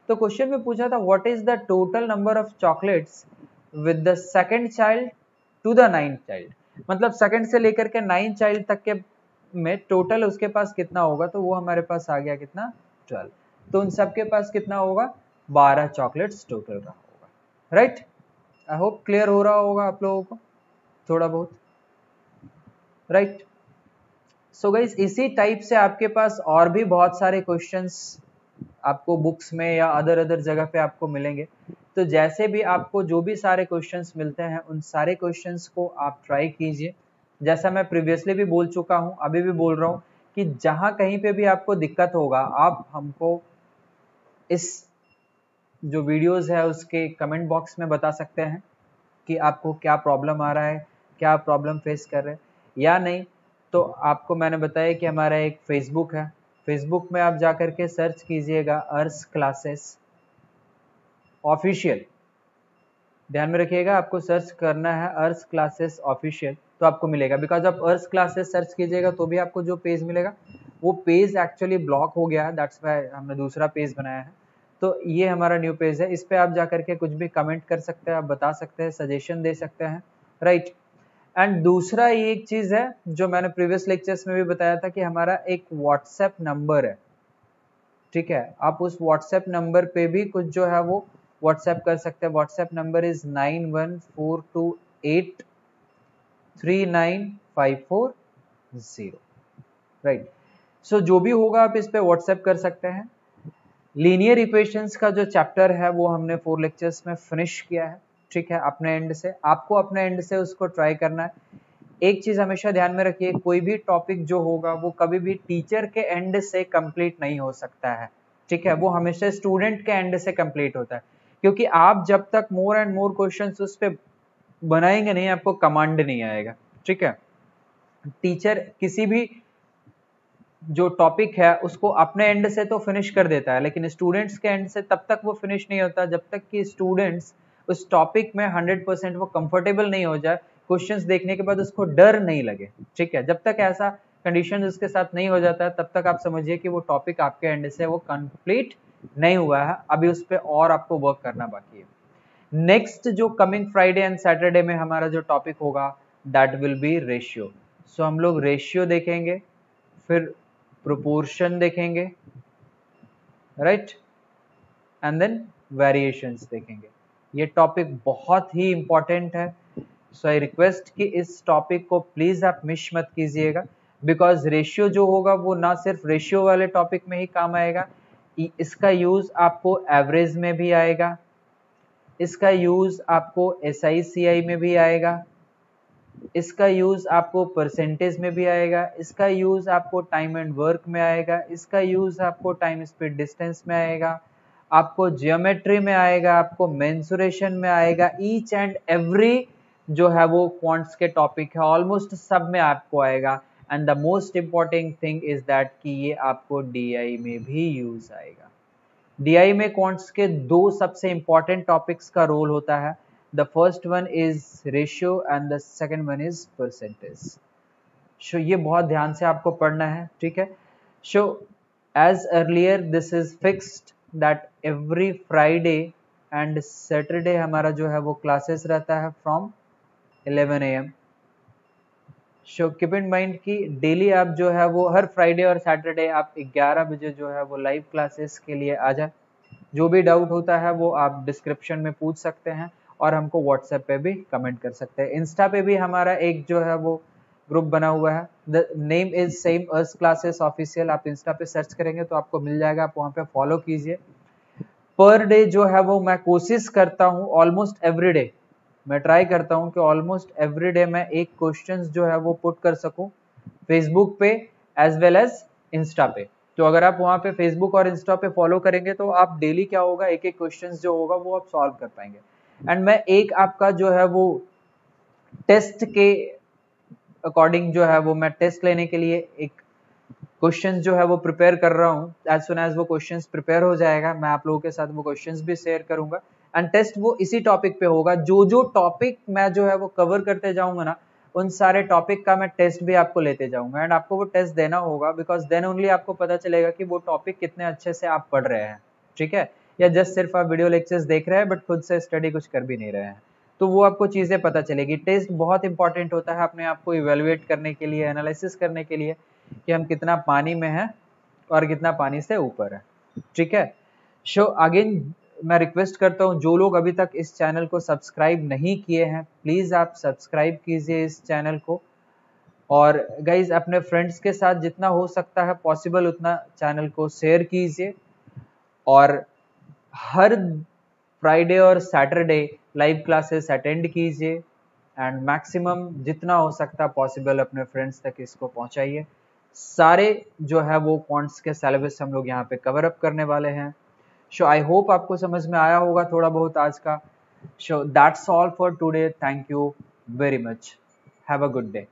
तो क्वेश्चन में पूछा था what is the total number of chocolates with the second child to the 9th child, मतलब सेकंड से लेकर के 9th चाइल्ड तक के में टोटल उसके पास कितना होगा, तो वो हमारे पास आ गया कितना 12। तो उन सबके पास कितना होगा 12 चॉकलेट्स टोटल रहा होगा, राइट। आई होप क्लियर हो रहा होगा आप लोगों को थोड़ा बहुत, राइट। सो गाइस इसी टाइप से आपके पास और भी बहुत सारे क्वेश्चंस आपको बुक्स में या अदर जगह पे आपको मिलेंगे। तो जैसे भी आपको जो भी सारे क्वेश्चंस मिलते हैं उन सारे क्वेश्चंस को आप ट्राई कीजिए। जैसा मैं प्रीवियसली भी बोल चुका हूं, अभी भी बोल रहा हूं कि जहां कहीं पे भी आपको दिक्कत होगा आप हमको इस जो वीडियोस है उसके कमेंट बॉक्स में बता सकते हैं कि आपको क्या प्रॉब्लम आ रहा है, क्या प्रॉब्लम फेस कर रहे हैं या नहीं। तो आपको मैंने बताया कि हमारा एक फेसबुक है, फेसबुक में आप जाकर के सर्च कीजिएगा अर्स क्लासेस ऑफिशियल, ध्यान में रखिएगा आपको सर्च करना है अर्स क्लासेस ऑफिशियल, तो आपको मिलेगा। बिकॉज आप अर्स क्लासेस सर्च कीजिएगा तो भी आपको जो पेज मिलेगा वो पेज एक्चुअली ब्लॉक हो गया है, दैट्स व्हाई हमने दूसरा पेज बनाया है। तो ये हमारा न्यू पेज है, इस पे आप जाकर के कुछ भी कमेंट कर सकते हैं, आप बता सकते हैं, सजेशन दे सकते हैं, राइट। एंड दूसरा एक चीज है जो मैंने प्रीवियस लेक्चर्स में भी बताया था कि हमारा एक व्हाट्सएप नंबर है, ठीक है। आप उस व्हाट्सएप नंबर पे भी कुछ जो है वो व्हाट्सएप कर सकते हैं। WhatsApp number is 9142839540, right. So जो भी होगा आप इस पे व्हाट्सएप कर सकते हैं। लीनियर इक्वेशंस का जो चैप्टर है वो हमने 4 लेक्चर्स में फिनिश किया है, ठीक है। अपने एंड से आपको अपने एंड से उसको ट्राई करना है। एक चीज हमेशा ध्यान में रखिए, कोई भी टॉपिक जो होगा वो कभी भी टीचर के एंड से कंप्लीट नहीं हो सकता है, ठीक है। वो हमेशा स्टूडेंट के एंड से कंप्लीट होता है, क्योंकि आप जब तक मोर एंड मोर क्वेश्चंस उस पे बनाएंगे नहीं आपको कमांड नहीं आएगा, ठीक है। टीचर किसी भी जो टॉपिक है उसको अपने एंड से तो फिनिश कर देता है, लेकिन स्टूडेंट्स के एंड से तब तक वो फिनिश नहीं होता जब तक कि स्टूडेंट्स उस टॉपिक में 100% वो कंफर्टेबल नहीं हो जाए, क्वेश्चंस देखने के बाद उसको डर नहीं लगे, ठीक है। जब तक ऐसा कंडीशन उसके साथ नहीं हो जाता है तब तक आप समझिए कि वो टॉपिक आपके एंड से वो कंप्लीट नहीं हुआ है, अभी उस पर और आपको वर्क करना बाकी है। नेक्स्ट जो कमिंग फ्राइडे एंड सैटरडे में हमारा जो टॉपिक होगा दैट विल बी रेशियो। सो हम लोग रेशियो देखेंगे, फिर प्रोपोर्शन देखेंगे, राइट, एंड देन वेरिएशंस देखेंगे। ये टॉपिक बहुत ही इंपॉर्टेंट है, सो आई रिक्वेस्ट कि इस टॉपिक को प्लीज आप मिस मत कीजिएगा, बिकॉज रेशियो जो होगा वो ना सिर्फ रेशियो वाले टॉपिक में ही काम आएगा, इसका यूज आपको एवरेज में भी आएगा, इसका यूज आपको SICI में भी आएगा, इसका यूज आपको परसेंटेज में भी आएगा, इसका यूज आपको टाइम एंड वर्क में आएगा, इसका यूज आपको टाइम स्पीड डिस्टेंस में आएगा, आपको जियोमेट्री में आएगा, आपको मेंसुरेशन में आएगा। ईच एंड एवरी जो है वो क्वांट्स के टॉपिक है, ऑलमोस्ट सब में आपको आएगा। And the most important thing is that कि ये आपको DI में भी यूज आएगा। DI में क्वांट्स के 2 सबसे इंपॉर्टेंट टॉपिक्स का रोल होता है। The first one is ratio and the second one is percentage. So ये बहुत ध्यान से आपको पढ़ना है, ठीक है। So as earlier this is fixed that every Friday and Saturday हमारा जो है वो क्लासेस रहता है from 11 AM। So keep in mind कि डेली आप जो है वो हर फ्राइडे और सैटरडे आप 11 बजे जो है वो लाइव क्लासेस के लिए आ जाए। जो भी डाउट होता है वो आप डिस्क्रिप्शन में पूछ सकते हैं और हमको व्हाट्सएप पे भी कमेंट कर सकते हैं। इंस्टा पे भी हमारा एक जो है वो ग्रुप बना हुआ है, द नेम इज सेम अर्स क्लासेस ऑफिशियल। आप इंस्टा पे सर्च करेंगे तो आपको मिल जाएगा, आप वहाँ पे फॉलो कीजिए। पर डे जो है वो मैं कोशिश करता हूँ ऑलमोस्ट एवरी डे, मैं ट्राई करता हूँ कि ऑलमोस्ट एवरी डे मैं एक क्वेश्चंस जो है वो पुट कर सकूं फेसबुक पे एज वेल एज इंस्टा पे। तो अगर आप वहाँ पे फेसबुक और इंस्टा पे फॉलो करेंगे तो आप डेली क्या होगा, एक एक क्वेश्चंस जो होगा वो आप सॉल्व कर पाएंगे। एंड मैं एक आपका जो है वो टेस्ट के अकॉर्डिंग जो है वो मैं टेस्ट लेने के लिए एक क्वेश्चंस जो है वो प्रिपेयर कर रहा हूँ। एज सुन एज वो क्वेश्चंस प्रिपेयर हो जाएगा मैं आप लोगों के साथ वो क्वेश्चंस भी शेयर करूंगा। एंड टेस्ट वो इसी टॉपिक पे होगा, जो जो टॉपिक मैं जो है वो कवर करते जाऊंगा ना, उन सारे टॉपिक का मैं टेस्ट भी आपको लेते जाऊंगा। एंड आपको वो टेस्ट देना होगा, बिकॉज देन ओनली आपको पता चलेगा कि वो टॉपिक कितने अच्छे से आप पढ़ रहे हैं, ठीक है, या जस्ट सिर्फ आप वीडियो लेक्चर्स देख रहे हैं बट खुद से स्टडी कुछ कर भी नहीं रहे हैं। तो वो आपको चीजें पता चलेगी। टेस्ट बहुत इंपॉर्टेंट होता है अपने आप को इवेलुएट करने के लिए, एनालिसिस करने के लिए कि हम कितना पानी में हैं और कितना पानी से ऊपर है, ठीक है। सो अगेन मैं रिक्वेस्ट करता हूँ जो लोग अभी तक इस चैनल को सब्सक्राइब नहीं किए हैं, प्लीज आप सब्सक्राइब कीजिए इस चैनल को। और गाइज अपने फ्रेंड्स के साथ जितना हो सकता है पॉसिबल उतना चैनल को शेयर कीजिए। और हर फ्राइडे और सैटरडे लाइव क्लासेस अटेंड कीजिए एंड मैक्सिमम जितना हो सकता है पॉसिबल अपने फ्रेंड्स तक इसको पहुंचाइए। सारे जो है वो क्वांट्स के सिलेबस हम लोग यहाँ पे कवर अप करने वाले हैं। सो आई होप आपको समझ में आया होगा थोड़ा बहुत आज का। So that's all for today, thank you very much, have a good day.